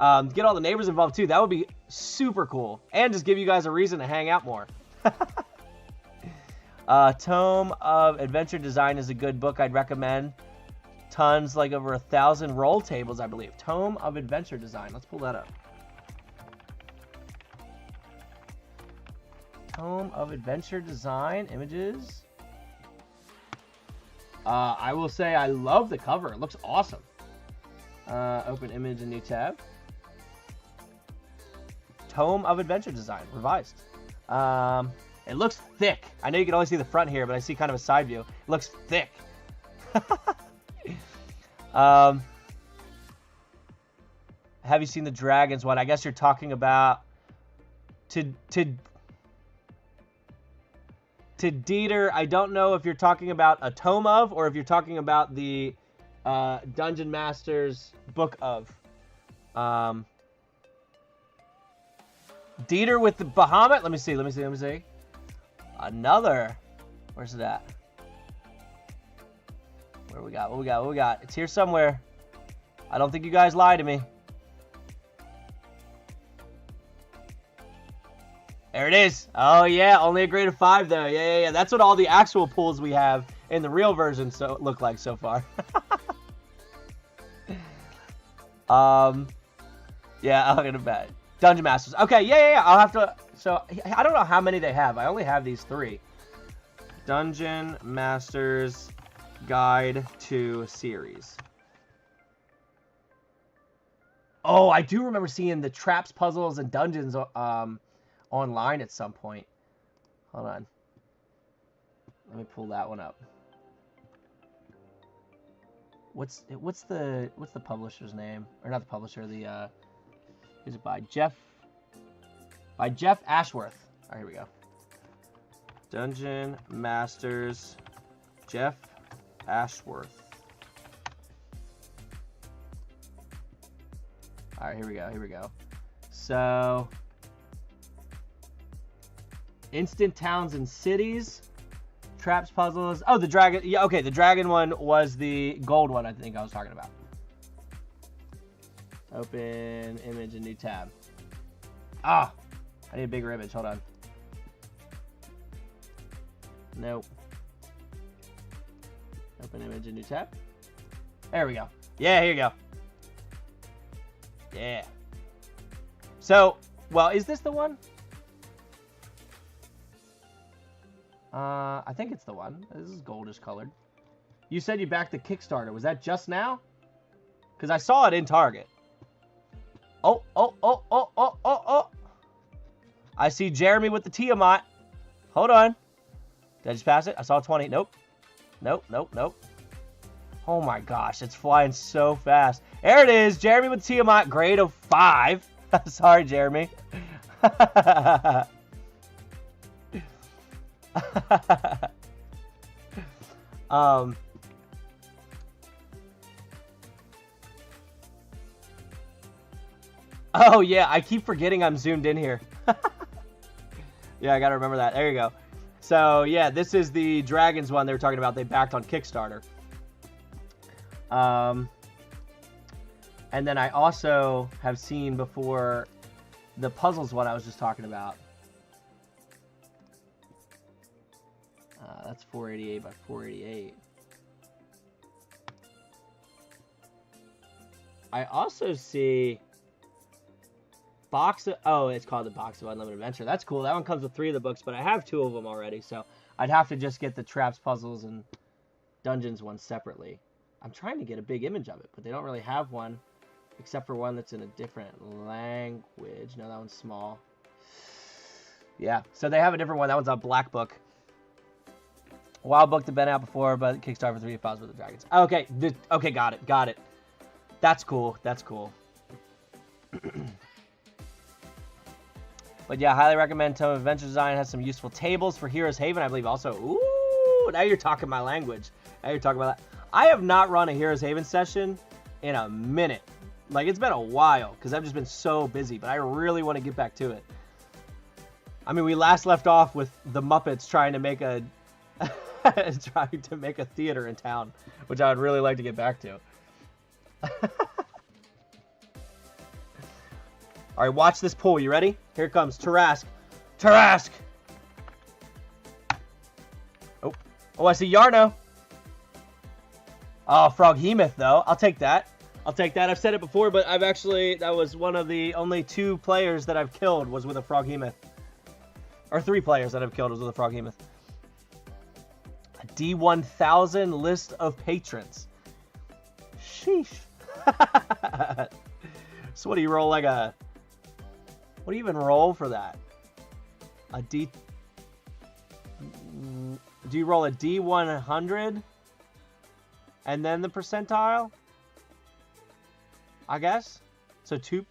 Get all the neighbors involved too. That would be super cool. And just give you guys a reason to hang out more. Tome of Adventure Design is a good book I'd recommend. Tons, like over 1,000 roll tables, I believe. Tome of Adventure Design. Let's pull that up. Tome of Adventure Design. Images. I will say I love the cover. It looks awesome. Open image and new tab. Tome of Adventure Design. Revised. It looks thick. I know you can only see the front here, but I see kind of a side view. It looks thick. Have you seen the Dragons one? I guess you're talking about to Dieter. I don't know if you're talking about a tome of or if you're talking about the Dungeon Masters book of. Dieter with the Bahamut. Let me see. Another. Where's it at? What we got? It's here somewhere. I don't think you guys lie to me. There it is. Oh, yeah. Only a grade of 5, though. Yeah. That's what all the actual pulls we have in the real version look like so far. Yeah, I'm going to bet. Dungeon Masters. Okay, yeah. I'll have to... So, I don't know how many they have. I only have these 3. Dungeon Masters Guide to Series. Oh, I do remember seeing the traps, puzzles, and dungeons online at some point. Hold on. Let me pull that one up. What's the publisher's name? Or not the publisher, the who's it by? Jeff Ashworth. All right, here we go. Dungeon Masters Jeff Ashworth. All right, here we go. So Instant Towns and Cities, Traps, Puzzles. Oh, the Dragon. Yeah, okay, the Dragon one was the gold one I think I was talking about. Open image and new tab. Ah, I need a bigger image. Hold on. Nope. Open image and new tab. There we go. Yeah, here you go. Yeah. So, well, is this the one? I think it's the one. This is goldish colored. You said you backed the Kickstarter. Was that just now? Because I saw it in Target. Oh. I see Jeremy with the Tiamat. Hold on. Did I just pass it? I saw 20. Nope. Oh my gosh, it's flying so fast. There it is. Jeremy with Tiamat, grade of 5. Sorry, Jeremy. Oh yeah, I keep forgetting I'm zoomed in here. Yeah, I gotta remember that. There you go. So yeah, this is the Dragons one they were talking about. They backed on Kickstarter. And then I also have seen before the puzzles one I was just talking about. That's 488 by 488. I also see it's called the Box of Unlimited Adventure. That's cool. That one comes with 3 of the books, but I have 2 of them already, so I'd have to just get the Traps, Puzzles, and Dungeons one separately. I'm trying to get a big image of it, but they don't really have one, except for one that's in a different language. No, that one's small. Yeah, so they have a different one. That one's a black book. Wild book that been out before, but Kickstarter for 3 files with the Dragons. Okay, okay, got it. That's cool. But yeah, highly recommend Tome of Adventure Design. It has some useful tables for Heroes Haven, I believe also. Ooh, now you're talking my language. Now you're talking about that. I have not run a Heroes Haven session in a minute. Like, it's been a while, because I've just been so busy, but I really want to get back to it. I mean, we last left off with the Muppets trying to make a theater in town, which I would really like to get back to. All right, watch this pull. You ready? Here it comes. Tarask. Tarask! Oh. Oh, I see Yarno. Oh, Froghemoth, though. I'll take that. I'll take that. I've said it before, but I've actually... That was one of the only 2 players that I've killed was with a Froghemoth. Or 3 players that I've killed was with a Froghemoth. A D1000 list of patrons. Sheesh. So what do you roll like a... What do you even roll for that? A D... Do you roll a D100? And then the percentile? I guess. So two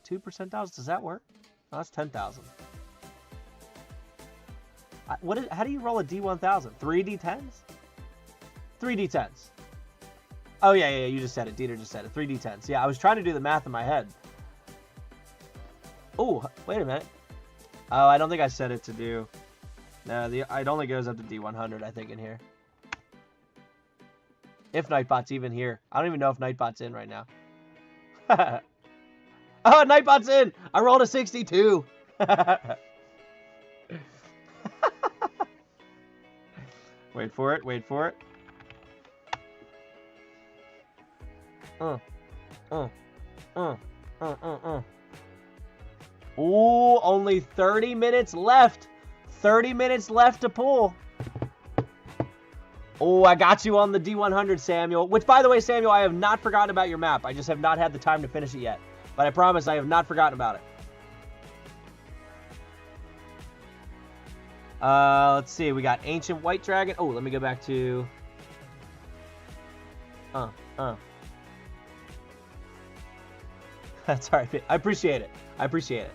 percentiles, does that work? Oh, that's 10,000. How do you roll a D1000? 3 D10s? 3 D10s. Oh, yeah, you just said it. Dieter just said it. 3 D10s. Yeah, I was trying to do the math in my head. Oh, wait a minute. Oh, I don't think I set it to do... No, it only goes up to D100, I think, in here. If Nightbot's even here. I don't even know if Nightbot's in right now. Oh, Nightbot's in! I rolled a 62! Wait for it, wait for it. Ooh, only 30 minutes left. 30 minutes left to pull. Oh, I got you on the D100, Samuel. Which, by the way, Samuel, I have not forgotten about your map. I just have not had the time to finish it yet. But I promise I have not forgotten about it. Let's see. We got Ancient White Dragon. Oh, let me go back to... That's all right. I appreciate it. I appreciate it.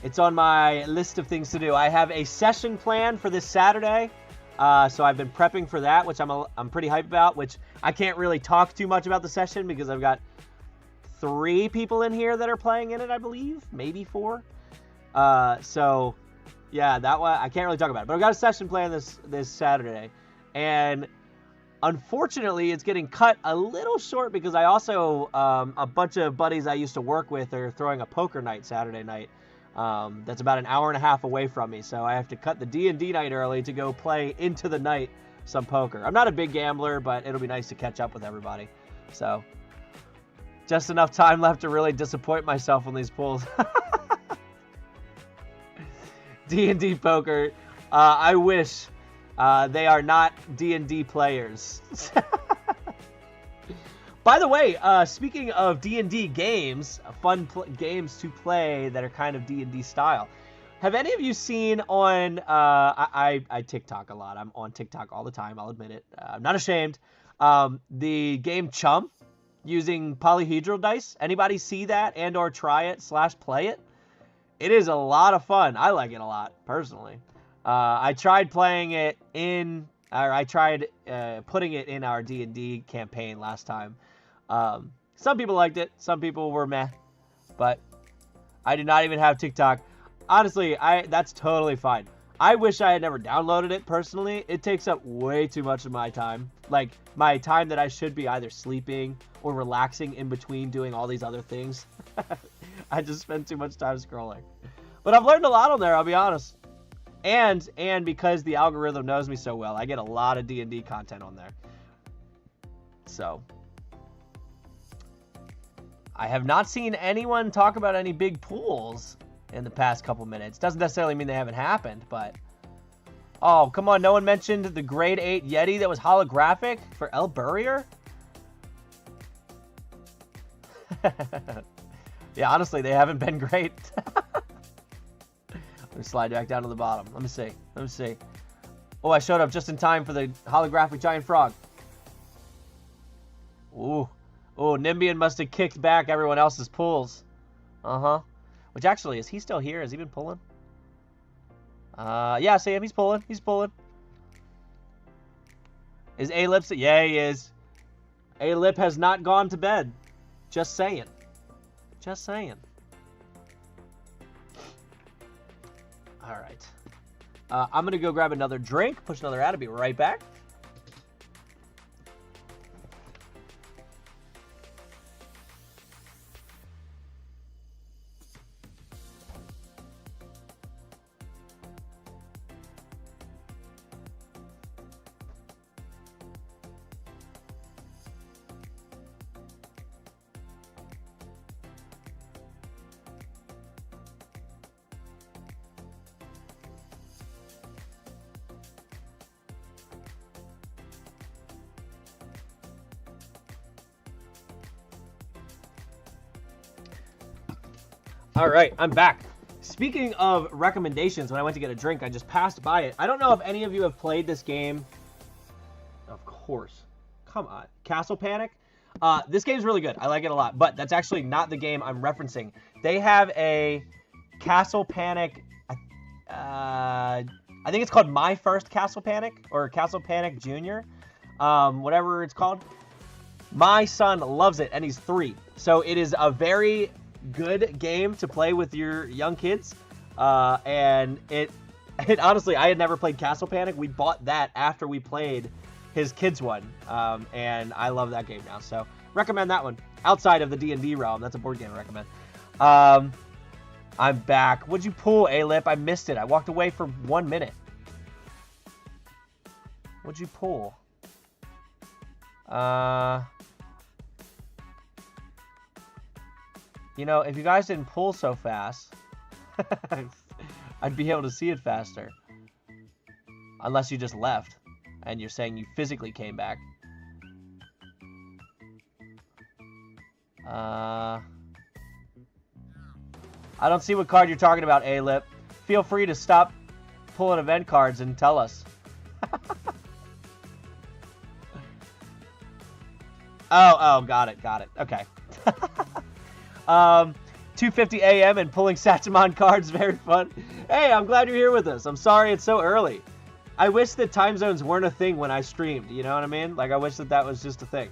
It's on my list of things to do. I have a session planned for this Saturday. So I've been prepping for that, which I'm pretty hyped about, which I can't really talk too much about the session because I've got 3 people in here that are playing in it, I believe. Maybe 4. So, yeah, that one, I can't really talk about it. But I've got a session planned this Saturday. And unfortunately, it's getting cut a little short because I also, a bunch of buddies I used to work with are throwing a poker night Saturday night. That's about an hour and a half away from me, so I have to cut the D&D night early to go play into the night some poker. I'm not a big gambler, but it'll be nice to catch up with everybody. So, just enough time left to really disappoint myself on these pulls. D&D poker. I wish they are not D&D players. By the way, speaking of D&D games, fun games to play that are kind of D&D style, have any of you seen on, I TikTok a lot. I'm on TikTok all the time, I'll admit it. I'm not ashamed. The game Chum, using polyhedral dice. Anybody see that and or try it / play it? It is a lot of fun. I like it a lot, personally. I tried playing it in, or I tried putting it in our D&D campaign last time. Some people liked it. Some people were meh. But I did not even have TikTok. Honestly, that's totally fine. I wish I had never downloaded it, personally. It takes up way too much of my time. Like, my time that I should be either sleeping or relaxing in between doing all these other things. I just spend too much time scrolling. But I've learned a lot on there, I'll be honest. And because the algorithm knows me so well, I get a lot of D&D content on there. So, I have not seen anyone talk about any big pools in the past couple minutes. Doesn't necessarily mean they haven't happened, but... Oh, come on, no one mentioned the grade 8 Yeti that was holographic for El Burrier? Yeah, honestly, they haven't been great. Let me slide back down to the bottom. Let me see. Oh, I showed up just in time for the holographic giant frog. Ooh. Oh, Nimbian must have kicked back everyone else's pulls. Uh-huh. Which actually, is he still here? Has he been pulling? Yeah, I see him. He's pulling. Is A-Lip... Yeah, he is. A-Lip has not gone to bed. Just saying. Alright. I'm going to go grab another drink, push another ad. I'll be right back. All right, I'm back. Speaking of recommendations, when I went to get a drink, I just passed by it. I don't know if any of you have played this game. Of course. Come on. Castle Panic? This game's really good. I like it a lot, but that's actually not the game I'm referencing. They have a Castle Panic, I think it's called My First Castle Panic, or Castle Panic Junior, whatever it's called. My son loves it, and he's 3. So it is a very good game to play with your young kids. And it honestly, I had never played Castle Panic. We bought that after we played his kids one, and I love that game now. So recommend that one. Outside of the D&D realm, that's a board game I recommend. I'm back. What'd you pull, A-Lip? I missed it. I walked away for 1 minute. What'd you pull? You know, if you guys didn't pull so fast, I'd be able to see it faster. Unless you just left, and you're saying you physically came back. I don't see what card you're talking about, A-Lip. Feel free to stop pulling event cards and tell us. Oh, got it. Okay. 2:50 a.m. and pulling Satchemon cards, very fun. Hey, I'm glad you're here with us. I'm sorry it's so early. I wish that time zones weren't a thing when I streamed, you know what I mean? Like, I wish that was just a thing.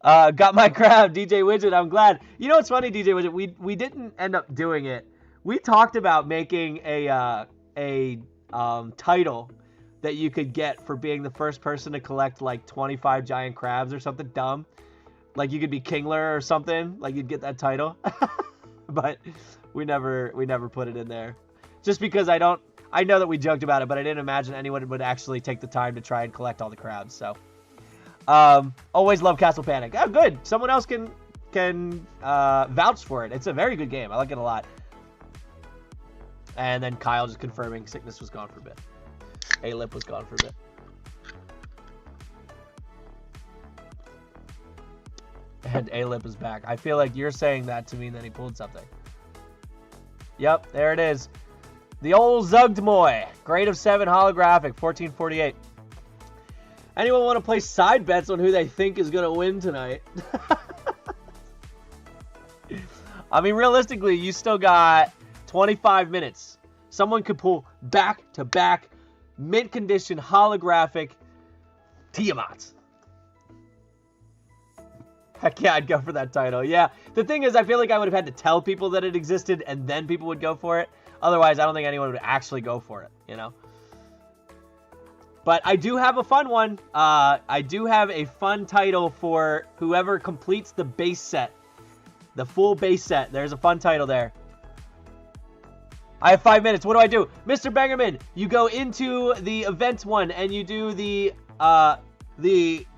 Got my crab, DJ Widget, I'm glad. You know what's funny, DJ Widget? We didn't end up doing it. We talked about making a title that you could get for being the first person to collect like 25 giant crabs or something dumb. Like you could be Kingler or something. Like you'd get that title. But we never put it in there. Just because I know that we joked about it, but I didn't imagine anyone would actually take the time to try and collect all the crabs. So always love Castle Panic. Oh, good. Someone else can vouch for it. It's a very good game. I like it a lot. And then Kyle just confirming sickness was gone for a bit. A-Lip was gone for a bit. And A-Lip is back. I feel like you're saying that to mean that he pulled something. Yep, there it is. The old Zugdmoy. Grade of 7 holographic, 1448. Anyone want to play side bets on who they think is going to win tonight? I mean, realistically, you still got 25 minutes. Someone could pull back-to-back mint condition holographic Tiamats. Heck yeah, I'd go for that title. Yeah, the thing is, I feel like I would have had to tell people that it existed, and then people would go for it. Otherwise, I don't think anyone would actually go for it, you know? But I do have a fun one. I do have a fun title for whoever completes the base set. The full base set. There's a fun title there. I have 5 minutes. What do I do? Mr. Bangerman, you go into the event one, and you do the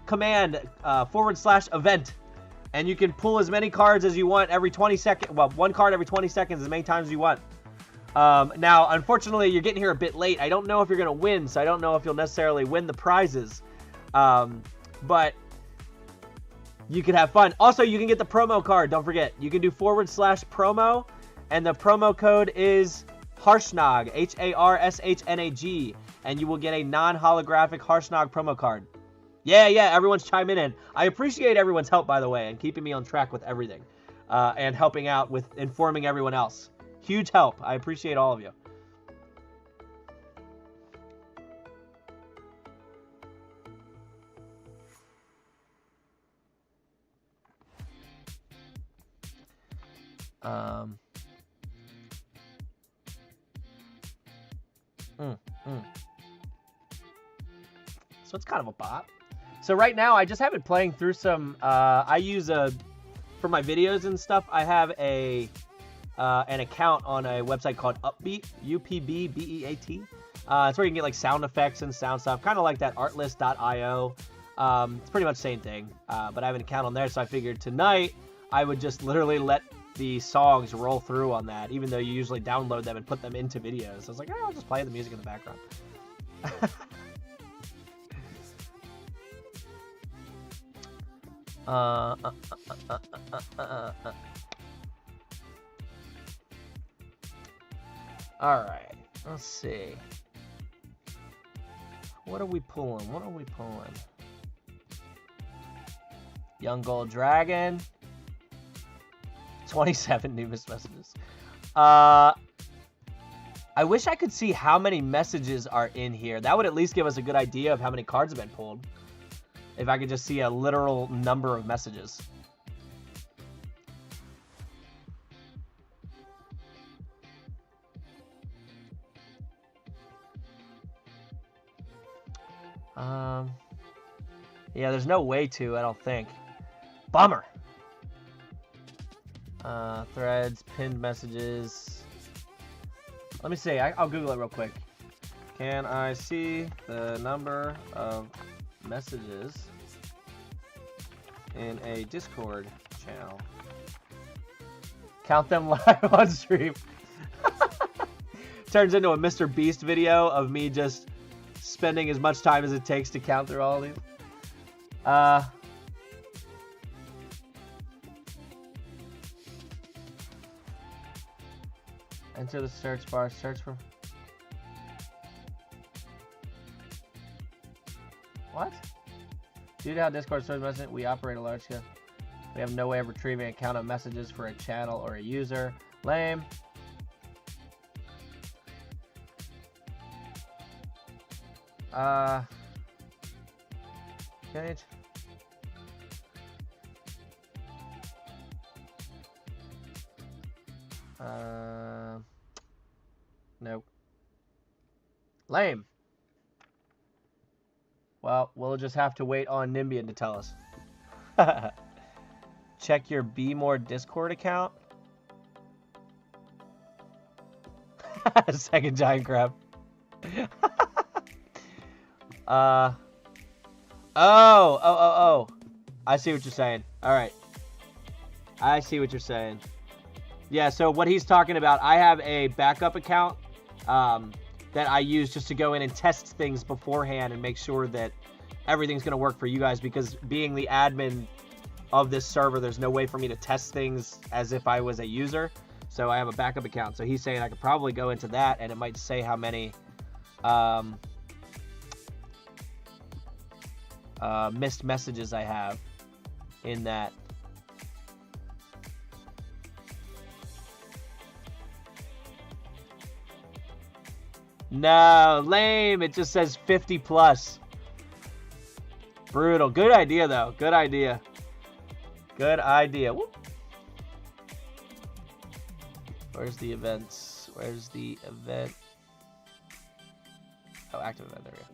command /event. And you can pull as many cards as you want every 20 seconds. Well, one card every 20 seconds as many times as you want. Now, unfortunately, you're getting here a bit late. I don't know if you're going to win, so I don't know if you'll necessarily win the prizes. But you can have fun. Also, you can get the promo card. Don't forget. You can do /promo, and the promo code is Harshnag, Harshnag, and you will get a non-holographic Harshnag promo card. Yeah, everyone's chiming in. I appreciate everyone's help, by the way, and keeping me on track with everything. And helping out with informing everyone else. Huge help. I appreciate all of you. So it's kind of a bot. So right now, I just have it playing through some, I use for my videos and stuff, I have an account on a website called Upbeat, UPBBEAT. It's where you can get like sound effects and sound stuff, kind of like that artlist.io. It's pretty much the same thing, but I have an account on there, so I figured tonight I would just literally let the songs roll through on that, even though you usually download them and put them into videos. So I was like, oh, I'll just play the music in the background. Alright, let's see. What are we pulling? What are we pulling? Young Gold Dragon. 27 new messages. I wish I could see how many messages are in here. That would at least give us a good idea of how many cards have been pulled. If I could just see a literal number of messages. Yeah, there's no way to, I don't think. Bummer. Threads, pinned messages. Let me see. I'll Google it real quick. Can I see the number of messages in a Discord channel? Count them live on stream. Turns into a Mr. Beast video of me just spending as much time as it takes to count through all of these. Enter the search bar. Search for... What? Due to how Discord stores messaging, we operate a large scale. We have no way of retrieving a count of messages for a channel or a user. Lame. Can it? Nope. Lame. Well, we'll just have to wait on Nimbian to tell us. Check your Be More Discord account. Second giant crab. Oh. I see what you're saying. All right. I see what you're saying. Yeah, so what he's talking about, I have a backup account that I use just to go in and test things beforehand and make sure that everything's going to work for you guys, because being the admin of this server, there's no way for me to test things as if I was a user. So I have a backup account. So he's saying I could probably go into that and it might say how many missed messages I have in that. No, lame. It just says 50 plus. Brutal. Good idea, though. Good idea. Good idea. Whoop. Where's the events? Where's the event? Oh, active event. There we go.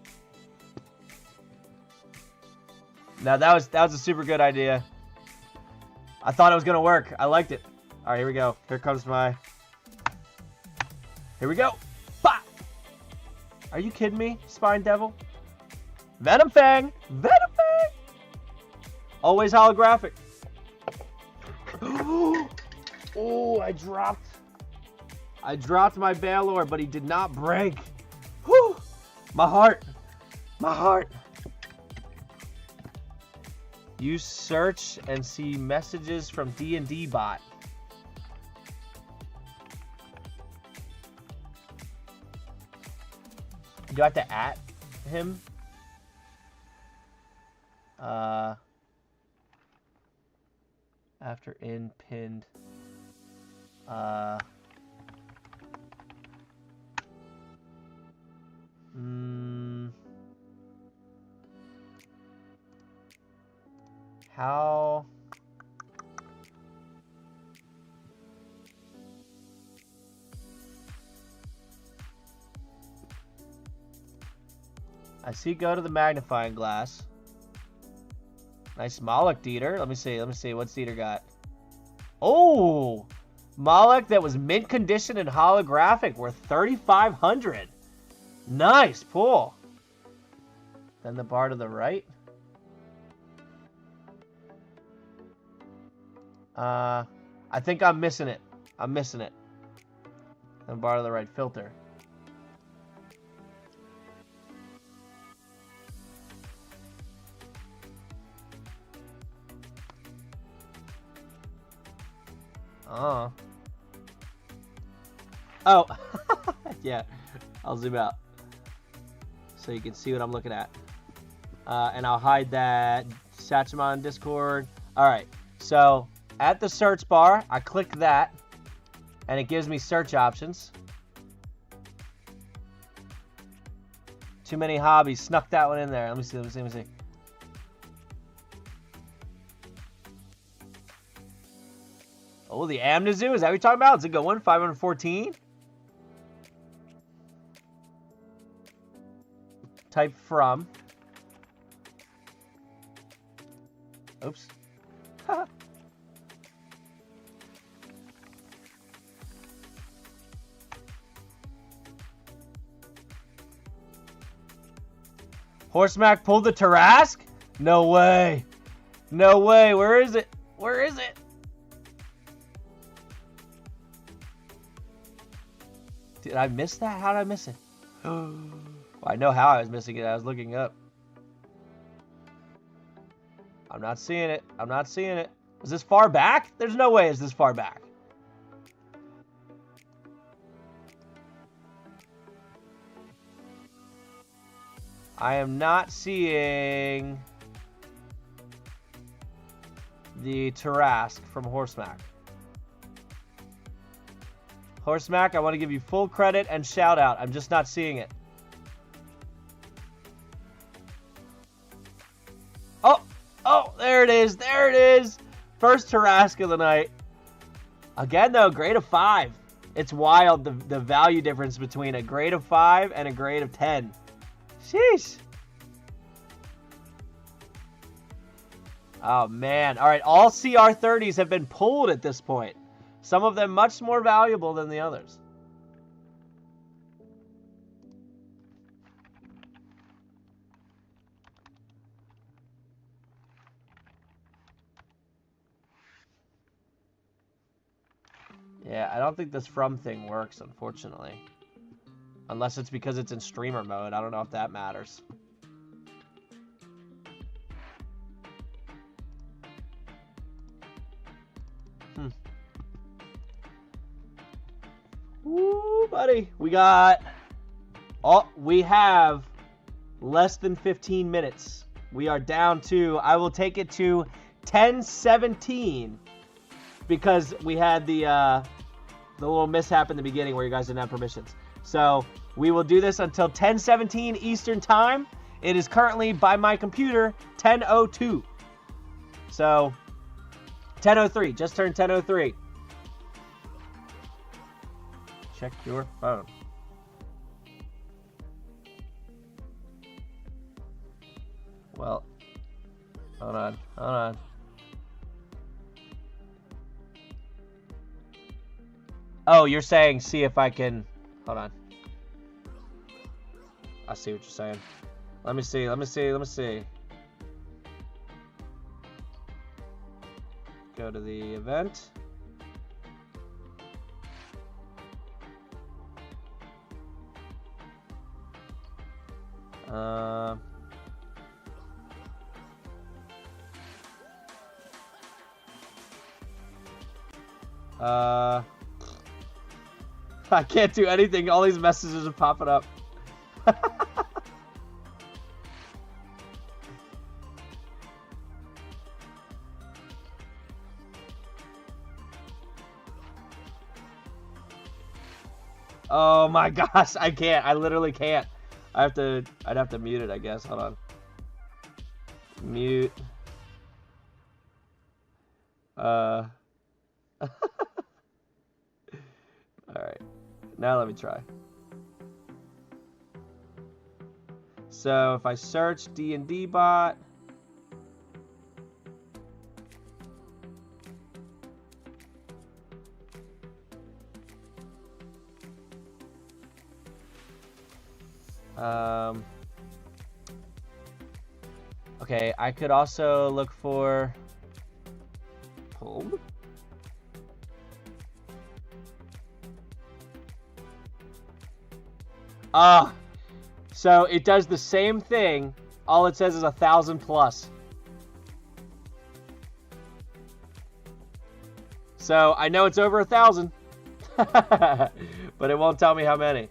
Now that was a super good idea. I thought it was gonna work. I liked it. All right, here we go. Here comes my. Here we go. Bah! Are you kidding me, Spine Devil? Venom Fang. Venom Fang. Always holographic. Oh, I dropped my Balor, but he did not break. Whew. My heart. You search and see messages from D&D bot. Do I have to at him? After in pinned. How? I see go to the magnifying glass. Nice Moloch Dieter. Let me see. What's Dieter got? Oh! Moloch that was mint condition and holographic worth 3,500. Nice pull. Then the bar to the right. I think I'm missing it. Then the bar to the right, filter. Oh. Yeah, I'll zoom out so you can see what I'm looking at. And I'll hide that Satchemon Discord. All right, so at the search bar, I click that, and it gives me search options. Too many hobbies. Snuck that one in there. Let me see. Oh, the Amnazoo? Is that what you're talking about? It's a good one. 514. Type from. Oops. Harshnag pulled the Tarrasque? No way. No way. Where is it? Where is it? Did I miss that? How did I miss it? Well, I know how I was missing it. I was looking up. I'm not seeing it. I'm not seeing it. Is this far back? There's no way it's this far back. I am not seeing the Tarrasque from Harshnag. Harshnag, I want to give you full credit and shout out. I'm just not seeing it. Oh, there it is. There it is. First Tarrasque of the night. Again, though, grade of 5. It's wild, the value difference between a grade of 5 and a grade of 10. Sheesh. Oh, man. All right, all CR30s have been pulled at this point. Some of them much more valuable than the others. Yeah, I don't think this from thing works, unfortunately. Unless it's because it's in streamer mode. I don't know if that matters. Woo, buddy. We have less than 15 minutes. We are down to, I will take it to 10:17 because we had the little mishap in the beginning where you guys didn't have permissions. So we will do this until 10:17 Eastern Time. It is currently, by my computer, 10:02. So 10:03, just turned 10:03. Check your phone. Well, hold on. Oh, you're saying see if I can... Hold on. I see what you're saying. Let me see. Go to the event. I can't do anything. All these messages are popping up. Oh my gosh, I can't. I literally can't. I'd have to mute it, I guess. Hold on. Mute. Alright. Now let me try. So if I search D&D bot. Okay, I could also look for pulled. So it does the same thing. All it says is 1,000 plus. So I know it's over 1,000, but it won't tell me how many.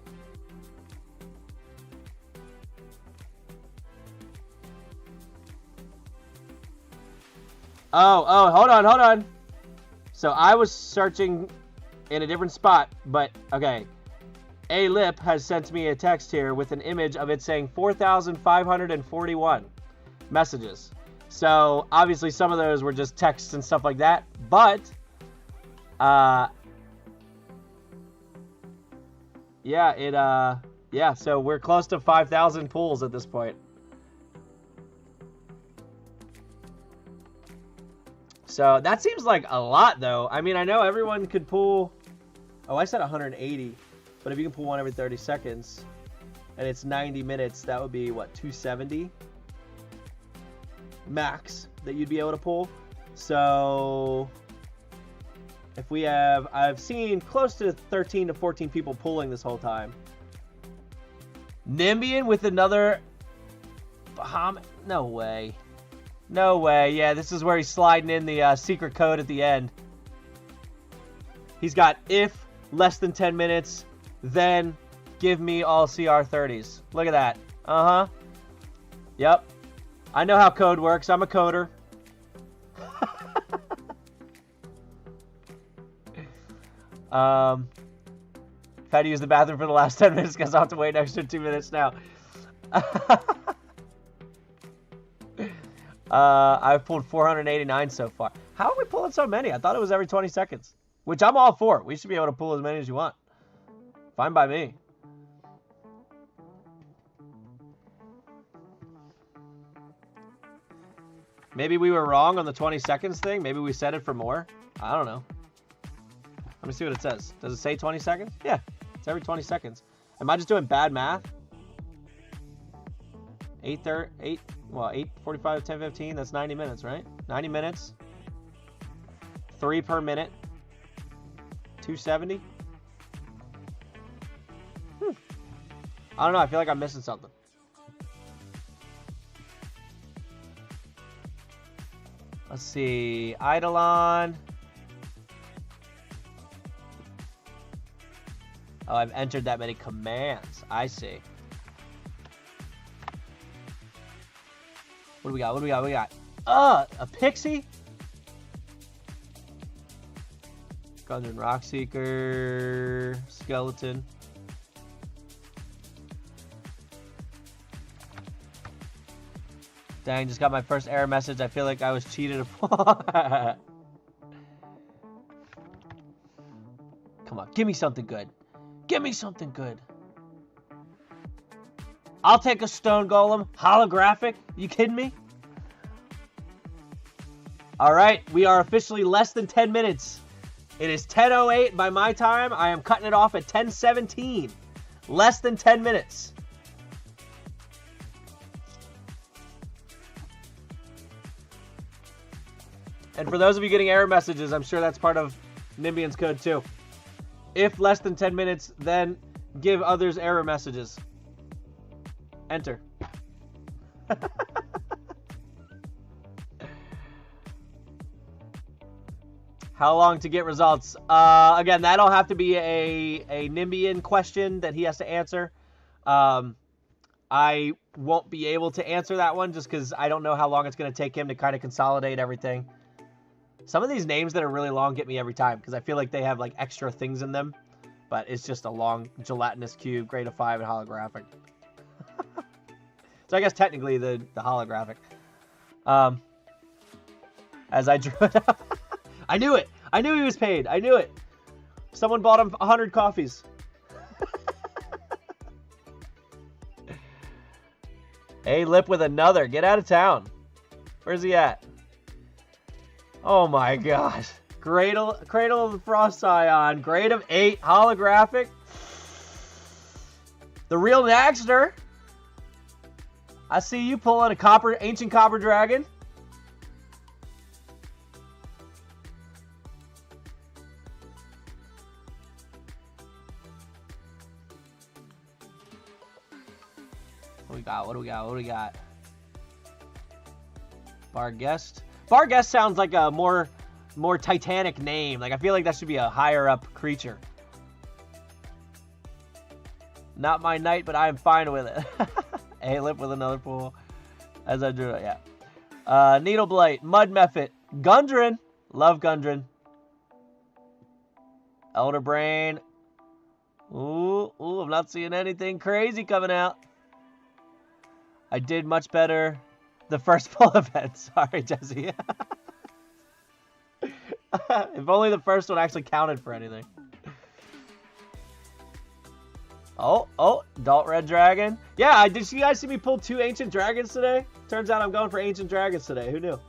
Oh, hold on. So I was searching in a different spot, but okay. A-Lip has sent me a text here with an image of it saying 4,541 messages. So obviously some of those were just texts and stuff like that, but yeah, so we're close to 5,000 pulls at this point. So that seems like a lot, though. I mean, I know everyone could pull... Oh, I said 180. But if you can pull one every 30 seconds, and it's 90 minutes, that would be, what, 270? Max that you'd be able to pull. So... if we have... I've seen close to 13 to 14 people pulling this whole time. Nimbian with another... Bahamut? No way. No way. Yeah, this is where he's sliding in the secret code at the end. He's got if less than 10 minutes, then give me all CR30s. Look at that. Uh-huh. Yep. I know how code works. I'm a coder. I've had to use the bathroom for the last 10 minutes because I'll have to wait an extra 2 minutes now. I've pulled 489 so far. How are we pulling so many? I thought it was every 20 seconds. Which I'm all for. We should be able to pull as many as you want. Fine by me. Maybe we were wrong on the 20 seconds thing. Maybe we set it for more. I don't know. Let me see what it says. Does it say 20 seconds? Yeah. It's every 20 seconds. Am I just doing bad math? 8:45, 10:15. That's 90 minutes, right? 90 minutes. 3 per minute. 270. I don't know. I feel like I'm missing something. Let's see. Eidolon. Oh, I've entered that many commands. I see. What do we got? What do we got? What do we got? A pixie? Gungeon Rockseeker. Skeleton. Dang, just got my first error message. I feel like I was cheated upon. Come on, give me something good. Give me something good. I'll take a stone golem. Holographic? You kidding me? Alright, we are officially less than 10 minutes. It is 10:08 by my time. I am cutting it off at 10:17. Less than 10 minutes. And for those of you getting error messages, I'm sure that's part of Nimbian's code too. If less than 10 minutes, then give others error messages. Enter. How long to get results? Again, that'll have to be a Nimbian question that he has to answer. I won't be able to answer that one just because I don't know how long it's going to take him to kind of consolidate everything. Some of these names that are really long get me every time because I feel like they have like extra things in them. But it's just a long gelatinous cube, grade of 5 and holographic. So I guess technically the holographic. As I drew it up. I knew it. I knew he was paid. I knew it. Someone bought him 100 coffees. A-Lip with another. Get out of town. Where's he at? Oh my gosh. Cradle of the Frost Scion. Grade of 8. Holographic. The real Naxter. I see you pulling a ancient copper dragon. What do we got? What do we got? What do we got? Barghest. Barghest sounds like a more Titanic name. Like I feel like that should be a higher up creature. Not my knight, but I am fine with it. A-Lip with another pool. As I drew it, yeah. Needleblight, Mud Mephit, Gundren. Love Gundren. Elder Brain. Ooh, I'm not seeing anything crazy coming out. I did much better the first pull event. Sorry, Jesse. If only the first one actually counted for anything. Oh, Adult Red Dragon. Yeah, did you guys see me pull 2 Ancient Dragons today? Turns out I'm going for Ancient Dragons today. Who knew?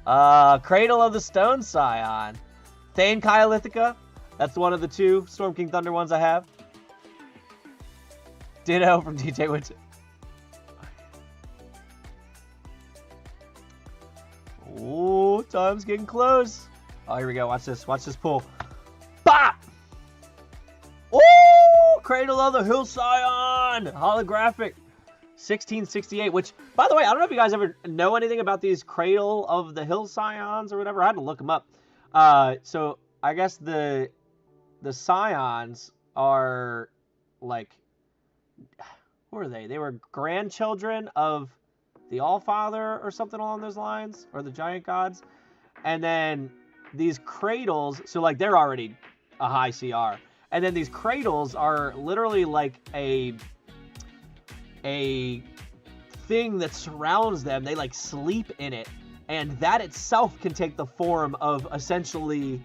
Cradle of the Stone Scion. Thane Kyolithica. That's one of the 2 Storm King Thunder ones I have. Ditto from DJ Witch. Ooh, time's getting close. Oh, here we go. Watch this. Watch this pull. Bop! Ooh! Cradle of the Hill Scion! Holographic. 1668, which, by the way, I don't know if you guys ever know anything about these Cradle of the Hill Scions or whatever. I had to look them up. So, I guess the Scions are, like, who are they? They were grandchildren of the Allfather or something along those lines, or the Giant Gods. And then these Cradles, so, like, they're already a high CR. And then these Cradles are literally like a thing that surrounds them. They like sleep in it, and that itself can take the form of essentially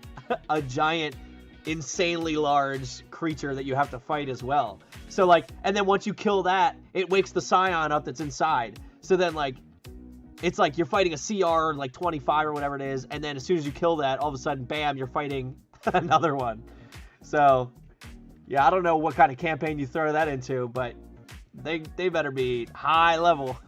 a giant, insanely large creature that you have to fight as well. So like, and then once you kill that, it wakes the Scion up that's inside. So then like, it's like you're fighting a CR like 25 or whatever it is, and then as soon as you kill that, all of a sudden, bam, you're fighting another one. So yeah, I don't know what kind of campaign you throw that into, but they better be high level.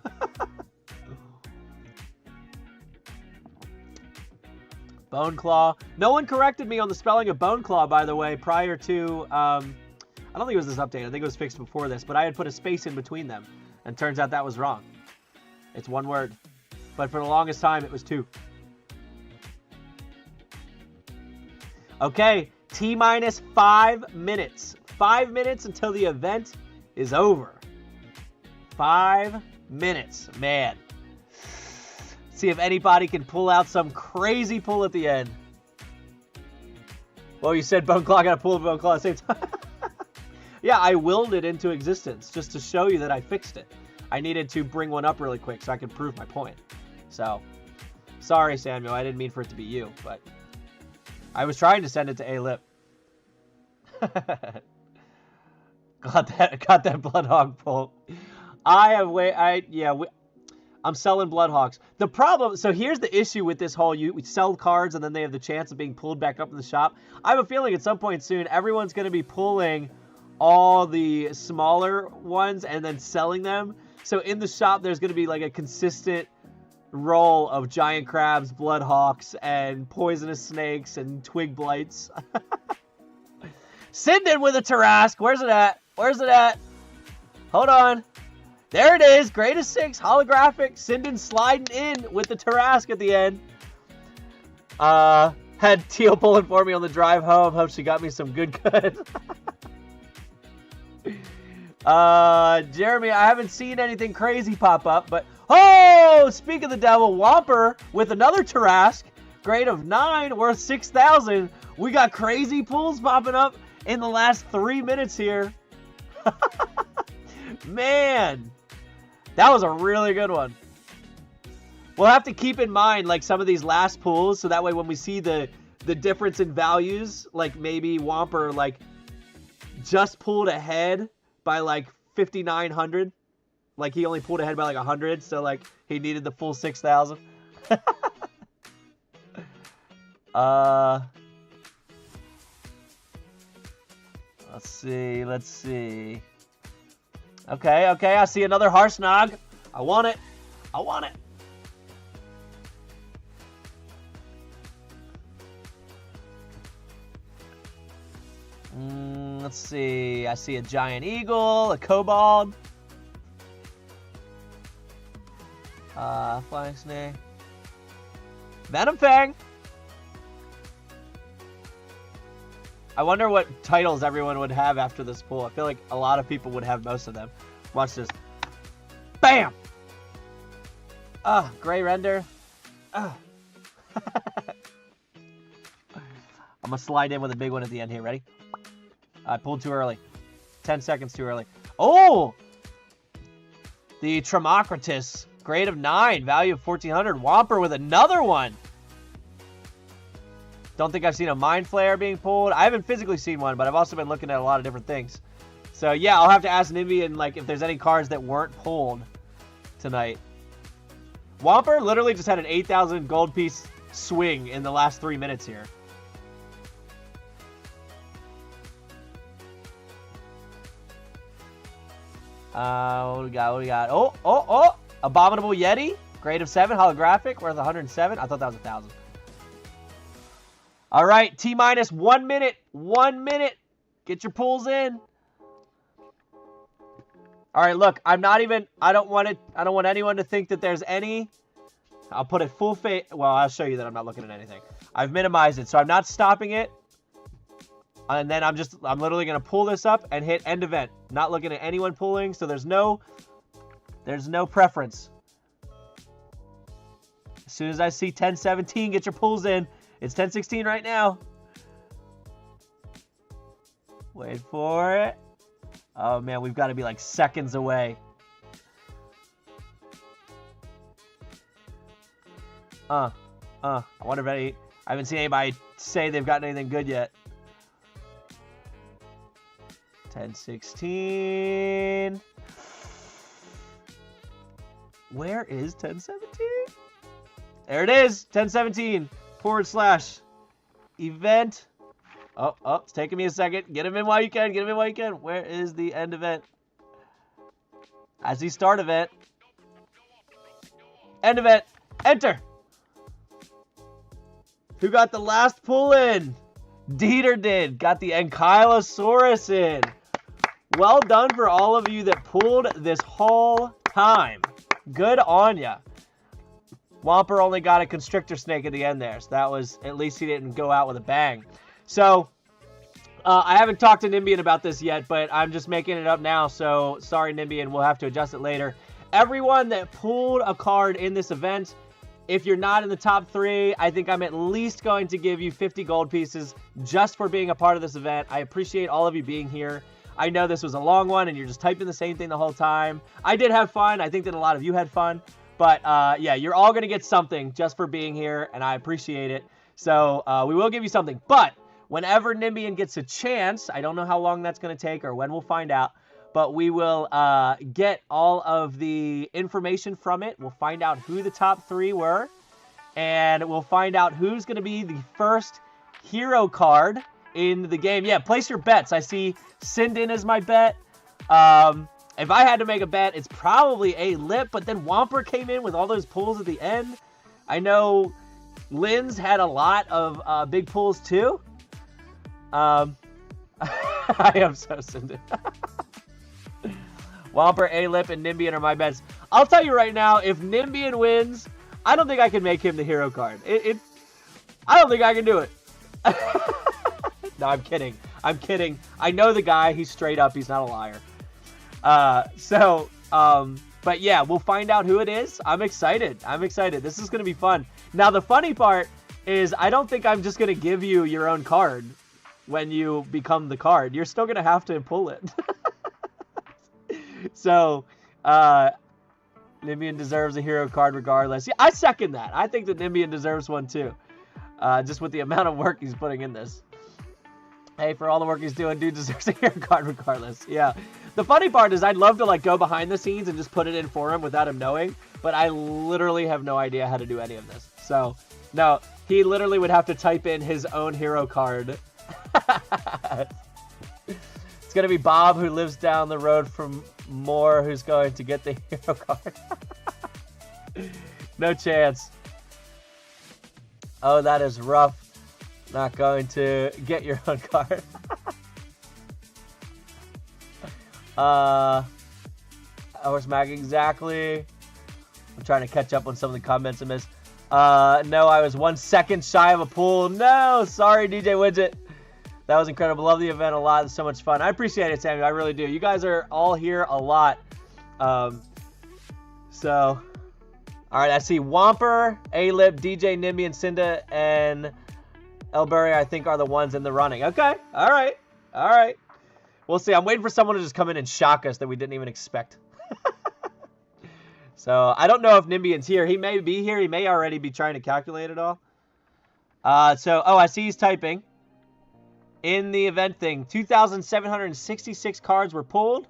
Bone Claw. No one corrected me on the spelling of Bone Claw, by the way, prior to, I don't think it was this update. I think it was fixed before this, but I had put a space in between them, and turns out that was wrong. It's one word. But for the longest time, it was 2. Okay, T-minus 5 minutes. 5 minutes until the event is over. 5 minutes, man. See if anybody can pull out some crazy pull at the end. Well, you said Bone Claw, I gotta pull Bone Claw at the same time. Yeah, I willed it into existence just to show you that I fixed it. I needed to bring one up really quick so I could prove my point. So, sorry, Samuel, I didn't mean for it to be you, but I was trying to send it to A-Lip. got that Bloodhog pull. I'm selling Bloodhogs. The problem, so here's the issue with this whole, we sell cards and then they have the chance of being pulled back up in the shop. I have a feeling at some point soon, everyone's going to be pulling all the smaller ones and then selling them. So in the shop, there's going to be like a consistent roll of giant crabs, Bloodhawks, and poisonous snakes and twig blights. Sinden with a Tarask. Where's it at? Where's it at? Hold on. There it is. Greatest 6. Holographic. Sinden sliding in with the Tarask at the end. Had Teal pulling for me on the drive home. Hope she got me some good. Jeremy, I haven't seen anything crazy pop up, but oh, speak of the devil, Whomper with another Tarask. Grade of 9, worth 6,000. We got crazy pulls popping up in the last 3 minutes here. Man, that was a really good one. We'll have to keep in mind like some of these last pulls, so that way when we see the difference in values, like maybe Whomper like just pulled ahead by like 5,900. Like he only pulled ahead by like 100, so like he needed the full 6,000. Let's see. Okay, I see another Harshnag. I want it. Let's see. I see a giant eagle, a kobold. Flying snake. Venom Fang. I wonder what titles everyone would have after this pull. I feel like a lot of people would have most of them. Watch this. Bam! Gray render. I'm gonna slide in with a big one at the end here. Ready? I pulled too early. 10 seconds too early. Oh! The Tremocritus. Grade of 9. Value of 1400. Whomper with another one. Don't think I've seen a Mind Flare being pulled. I haven't physically seen one, but I've also been looking at a lot of different things. So, yeah, I'll have to ask Nimby like, if there's any cards that weren't pulled tonight. Whomper literally just had an 8,000 gold piece swing in the last 3 minutes here. What we got? Oh! Abominable Yeti. Grade of 7. Holographic. Worth 107. I thought that was 1,000. All right. T-minus 1 minute. 1 minute. Get your pulls in. All right, look. I don't want anyone to think that there's any. I'll put it full face. Well, I'll show you that I'm not looking at anything. I've minimized it, so I'm not stopping it. And then I'm literally going to pull this up and hit end event. Not looking at anyone pulling, so there's no preference. As soon as I see 10:17, get your pulls in. It's 10:16 right now. Wait for it. Oh, man, we've got to be like seconds away. I wonder if I haven't seen anybody say they've gotten anything good yet. 10:16. Where is 10:17? There it is. 10:17 / event. Oh, it's taking me a second. Get him in while you can. Get him in while you can. Where is the end event? I see start event. End event. Enter. Who got the last pull in? Dieter did. Got the Ankylosaurus in. Well done for all of you that pulled this whole time. Good on ya. Whomper only got a Constrictor Snake at the end there, so that was, at least he didn't go out with a bang. So, I haven't talked to Nimbian about this yet, but I'm just making it up now, so sorry Nimbian, we'll have to adjust it later. Everyone that pulled a card in this event, if you're not in the top 3, I think I'm at least going to give you 50 gold pieces just for being a part of this event. I appreciate all of you being here. I know this was a long one and you're just typing the same thing the whole time. I did have fun. I think that a lot of you had fun. But yeah, you're all going to get something just for being here, and I appreciate it. So we will give you something. But whenever Nimbian gets a chance, I don't know how long that's going to take or when we'll find out, but we will get all of the information from it. We'll find out who the top 3 were, and we'll find out who's going to be the first hero card in the game. Yeah, place your bets. I see Sindin as my bet. If I had to make a bet, it's probably a lip, but then Whomper came in with all those pulls at the end. I know Lynn's had a lot of big pulls too. I am so Sindin. Whomper, A-Lip, and Nimbian are my bets. I'll tell you right now, if Nimbian wins, I don't think I can make him the hero card. I don't think I can do it. No, I'm kidding. I'm kidding. I know the guy. He's straight up. He's not a liar. But yeah, we'll find out who it is. I'm excited. I'm excited. This is going to be fun. Now, the funny part is I don't think I'm just going to give you your own card when you become the card. You're still going to have to pull it. So, Nimbian deserves a hero card regardless. Yeah, I second that. I think that Nimbian deserves one too. Just with the amount of work he's putting in this. Hey, for all the work he's doing, dude deserves a hero card regardless. Yeah. The funny part is I'd love to like go behind the scenes and just put it in for him without him knowing, but I literally have no idea how to do any of this. So, no, he literally would have to type in his own hero card. It's going to be Bob, who lives down the road from Moore, who's going to get the hero card. No chance. Oh, that is rough. Not going to get your own card. Harshnag, exactly. I'm trying to catch up on some of the comments I missed. No, I was 1 second shy of a pull. No, sorry, DJ Widget. That was incredible. Love the event a lot. It's so much fun. I appreciate it, Samuel. I really do. You guys are all here a lot. So All right, I see Whomper, A-Lip, DJ, Nimby, Cinda, and Elbury, I think, are the ones in the running. Okay, all right, all right. We'll see. I'm waiting for someone to just come in and shock us that we didn't even expect. So I don't know if Nimbion's here. He may be here. He may already be trying to calculate it all. Oh, I see he's typing. In the event thing, 2,766 cards were pulled.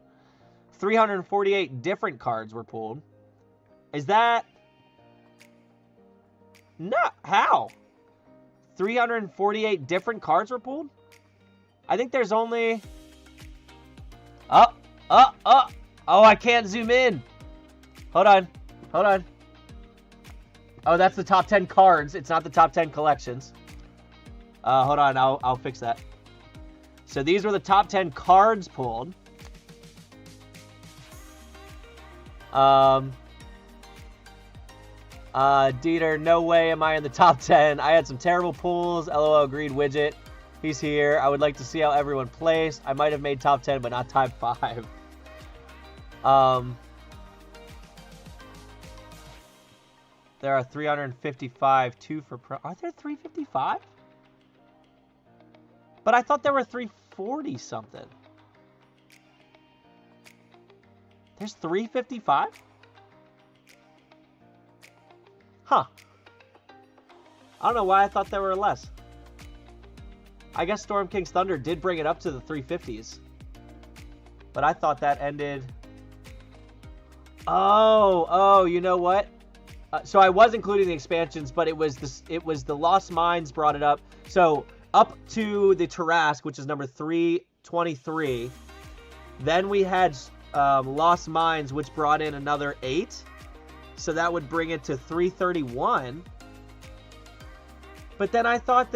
348 different cards were pulled. Is that... No, how? 348 different cards were pulled? I think there's only... Oh, I can't zoom in. Hold on. Oh, that's the top 10 cards. It's not the top 10 collections. Hold on, I'll fix that. So these were the top 10 cards pulled. Dieter, no way am I in the top 10. I had some terrible pulls. LOL, agreed, Widget. He's here. I would like to see how everyone placed. I might have made top 10, but not top 5. There are 355, 2 for pro. Are there 355? But I thought there were 340 something. There's 355? Huh. I don't know why I thought there were less. I guess Storm King's Thunder did bring it up to the 350s. But I thought that ended... Oh, you know what? So I was including the expansions, but it was the Lost Mines brought it up. So up to the Tarask, which is number 323. Then we had Lost Mines, which brought in another 8. So that would bring it to 331. But then I thought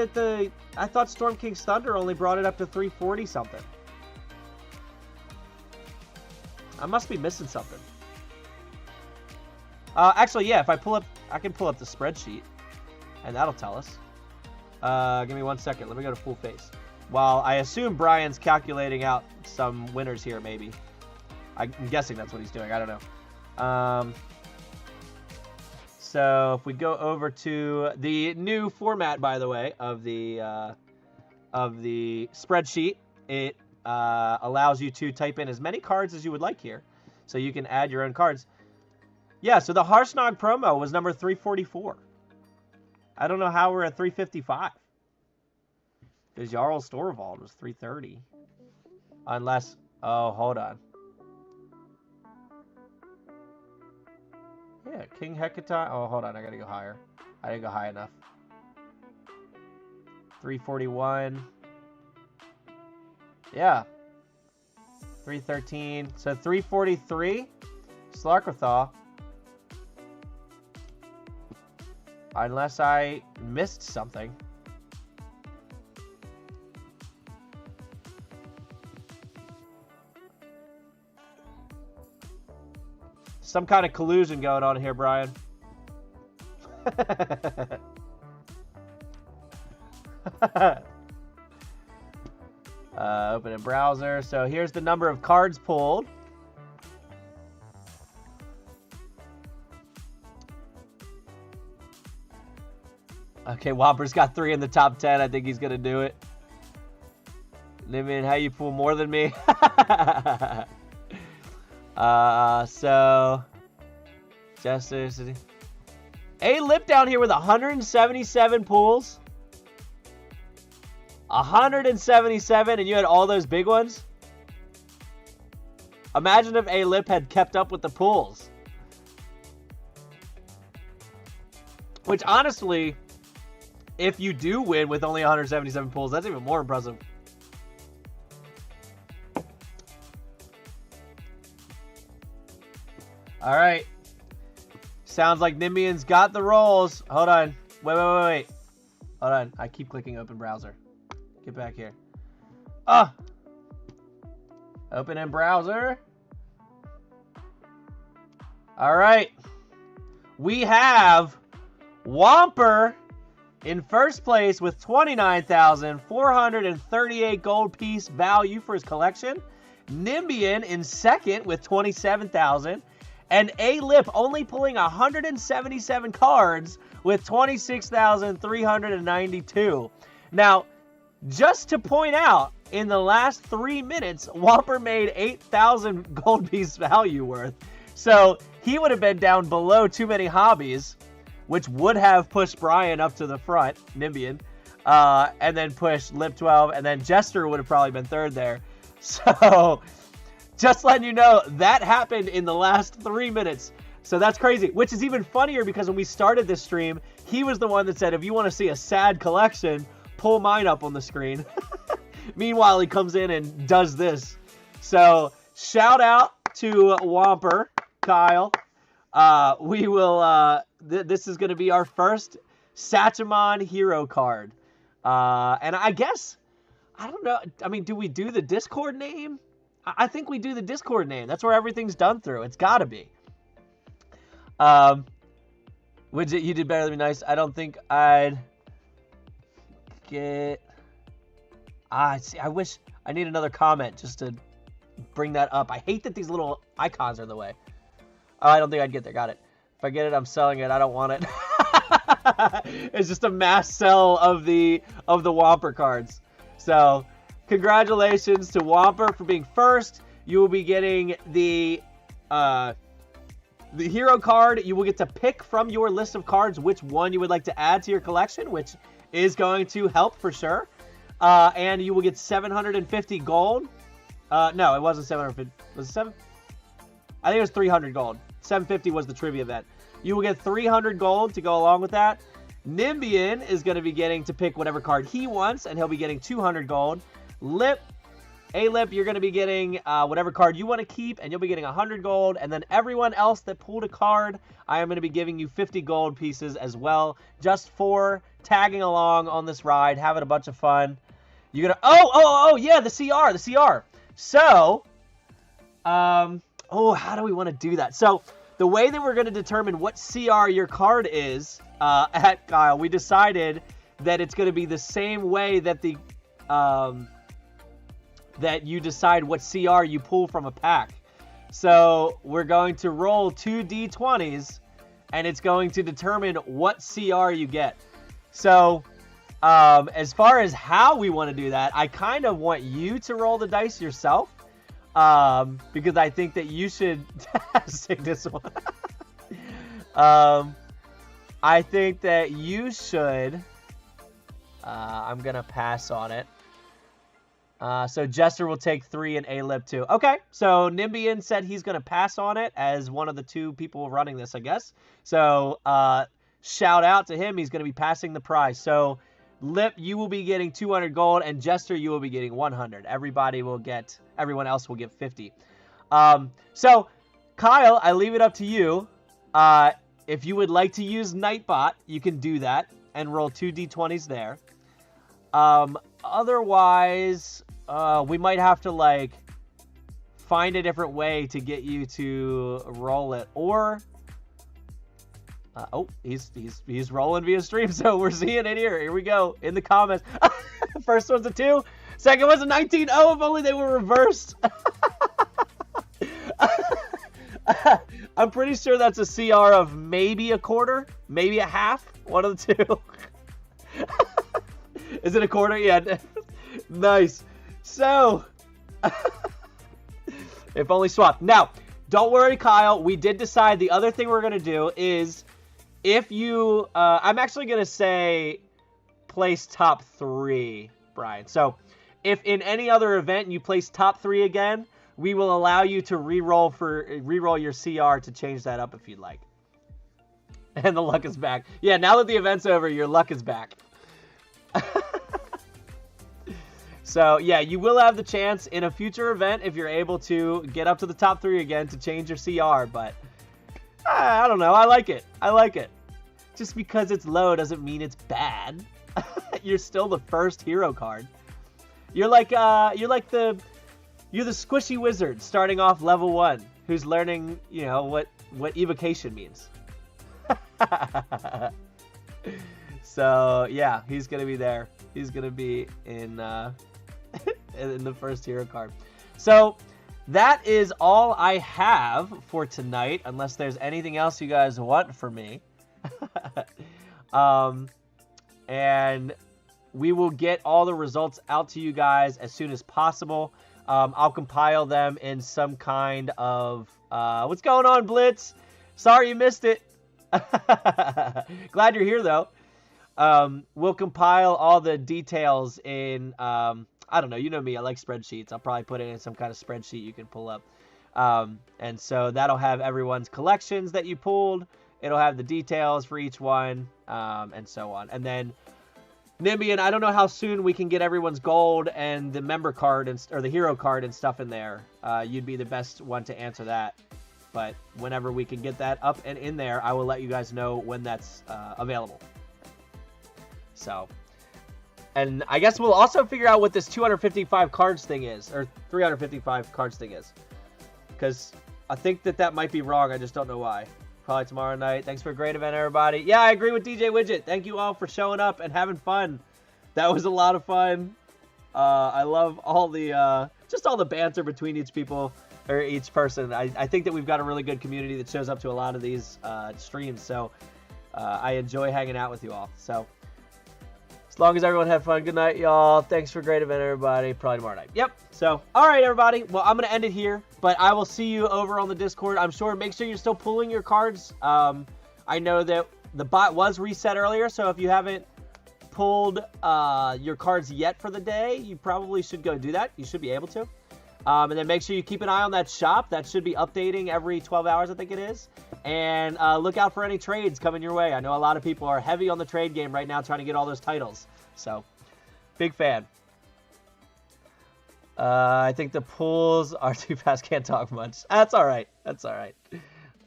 Storm King's Thunder only brought it up to 340 something. I must be missing something. Actually, yeah, if I can pull up the spreadsheet, and that'll tell us. Give me 1 second. Let me go to full face. While I assume Brian's calculating out some winners here, maybe. I'm guessing that's what he's doing. I don't know. So if we go over to the new format, by the way, of the spreadsheet, it allows you to type in as many cards as you would like here, so you can add your own cards. Yeah, so the Harshnag promo was number 344. I don't know how we're at 355. Because Jarl Storvald was 330. Unless... Oh, hold on. Yeah, King Hecate... Oh, hold on. I gotta go higher. I didn't go high enough. 341. Yeah. 313. So 343. Slarkotha. Unless I missed something. Some kind of collusion going on here, Brian. Open a browser. So here's the number of cards pulled. Okay, Whopper's got 3 in the top 10. I think he's going to do it. Nimin, how you pull more than me? So... Jester City. A-Lip down here with 177 pulls. 177, and you had all those big ones? Imagine if A-Lip had kept up with the pulls. Which, honestly... If you do win with only 177 pulls, that's even more impressive. All right. Sounds like Nimbion's got the rolls. Hold on. Wait. Hold on. I keep clicking open browser. Get back here. Open in browser. All right. We have Whomper in first place with 29,438 gold piece value for his collection. Nimbian in second with 27,000. And A-Lip only pulling 177 cards with 26,392. Now, just to point out, in the last 3 minutes, Whomper made 8,000 gold piece value worth. So he would have been down below too many hobbies, which would have pushed Brian up to the front, Nimbian, and then pushed Lip 12, and then Jester would have probably been third there. So just letting you know, that happened in the last 3 minutes. So that's crazy, which is even funnier because when we started this stream, he was the one that said, if you want to see a sad collection, pull mine up on the screen. Meanwhile, he comes in and does this. So shout out to Whomper, Kyle. We will, this is going to be our first Satchemon hero card. And I guess, I don't know, I mean, do we do the Discord name? I think we do the Discord name. That's where everything's done through. It's got to be. Widget, you did better than me. Nice. I don't think I'd get... see, I wish... I need another comment just to bring that up. I hate that these little icons are in the way. Oh, I don't think I'd get there. Got it. If I get it, I'm selling it. I don't want it. It's just a mass sell of the Whomper cards. So... congratulations to Whomper for being first. You will be getting the hero card. You will get to pick from your list of cards which one you would like to add to your collection, which is going to help for sure. And you will get 750 gold. No, it wasn't 750. Was it 7? I think it was 300 gold. 750 was the trivia event. You will get 300 gold to go along with that. Nimbian is going to be getting to pick whatever card he wants, and he'll be getting 200 gold. Lip, A-Lip, you're going to be getting whatever card you want to keep, and you'll be getting 100 gold. And then everyone else that pulled a card, I am going to be giving you 50 gold pieces as well, just for tagging along on this ride, having a bunch of fun. You're going to... Oh, yeah, the CR. So, how do we want to do that? So, the way that we're going to determine what CR your card is at Kyle, we decided that it's going to be the same way that the... that you decide what CR you pull from a pack. So we're going to roll 2 D20s, and it's going to determine what CR you get. So as far as how we want to do that, I kind of want you to roll the dice yourself, because I think that you should take this one. I think that you should... I'm going to pass on it. So Jester will take 3 and A-Lip 2. Okay, so Nimbian said he's going to pass on it as one of the 2 people running this, I guess. So shout out to him. He's going to be passing the prize. So Lip, you will be getting 200 gold, and Jester, you will be getting 100. Everyone else will get 50. So Kyle, I leave it up to you. If you would like to use Nightbot, you can do that and roll 2 D20s there. Otherwise, we might have to, find a different way to get you to roll it. Or, he's rolling via stream, so we're seeing it here. Here we go, in the comments. First one's a 2. Second one's a 19. Oh, if only they were reversed. I'm pretty sure that's a CR of maybe a quarter, maybe a half. One of the 2. Is it a quarter? Yeah. Nice. So, if only swapped. Now, don't worry, Kyle. We did decide the other thing we're going to do is if you... I'm actually going to say place top 3, Brian. So, if in any other event you place top 3 again, we will allow you to re-roll your CR to change that up if you'd like. And the luck is back. Yeah, now that the event's over, your luck is back. So, yeah, you will have the chance in a future event, if you're able to get up to the top 3 again, to change your CR, but I don't know. I like it. Just because it's low doesn't mean it's bad. You're still the first hero card. You're the squishy wizard starting off level 1 who's learning, what evocation means. So, yeah, he's going to be there. He's going to be in in the first hero card. So, that is all I have for tonight, unless there's anything else you guys want from me. And we will get all the results out to you guys as soon as possible. I'll compile them in some kind of... what's going on, Blitz? Sorry you missed it. Glad you're here, though. We'll compile all the details in... I don't know. You know me. I like spreadsheets. I'll probably put it in some kind of spreadsheet you can pull up. And so that'll have everyone's collections that you pulled. It'll have the details for each one, and so on. And then... Nimbian, I don't know how soon we can get everyone's gold and the member card or the hero card and stuff in there. You'd be the best one to answer that. But whenever we can get that up and in there, I will let you guys know when that's available. So, and I guess we'll also figure out what this 255 cards thing is, or 355 cards thing is. Because I think that might be wrong. I just don't know why. Probably tomorrow night. Thanks for a great event, everybody. Yeah, I agree with DJ Widget. Thank you all for showing up and having fun. That was a lot of fun. I love all the just all the banter between each person. I think that we've got a really good community that shows up to a lot of these streams. So I enjoy hanging out with you all. So as long as everyone had fun, good night, y'all. Thanks for a great event, everybody. Probably tomorrow night. Yep. So, all right, everybody. Well, I'm going to end it here, but I will see you over on the Discord. I'm sure. Make sure you're still pulling your cards. I know that the bot was reset earlier, so if you haven't pulled your cards yet for the day, you probably should go do that. You should be able to. And then make sure you keep an eye on that shop. That should be updating every 12 hours, I think it is. And look out for any trades coming your way. I know a lot of people are heavy on the trade game right now trying to get all those titles. So, big fan. I think the pulls are too fast. Can't talk much. That's all right. That's all right.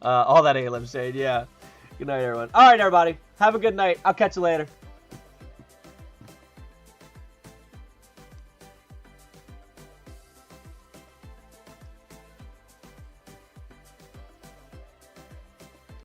All that ALM shade, yeah. Good night, everyone. All right, everybody. Have a good night. I'll catch you later.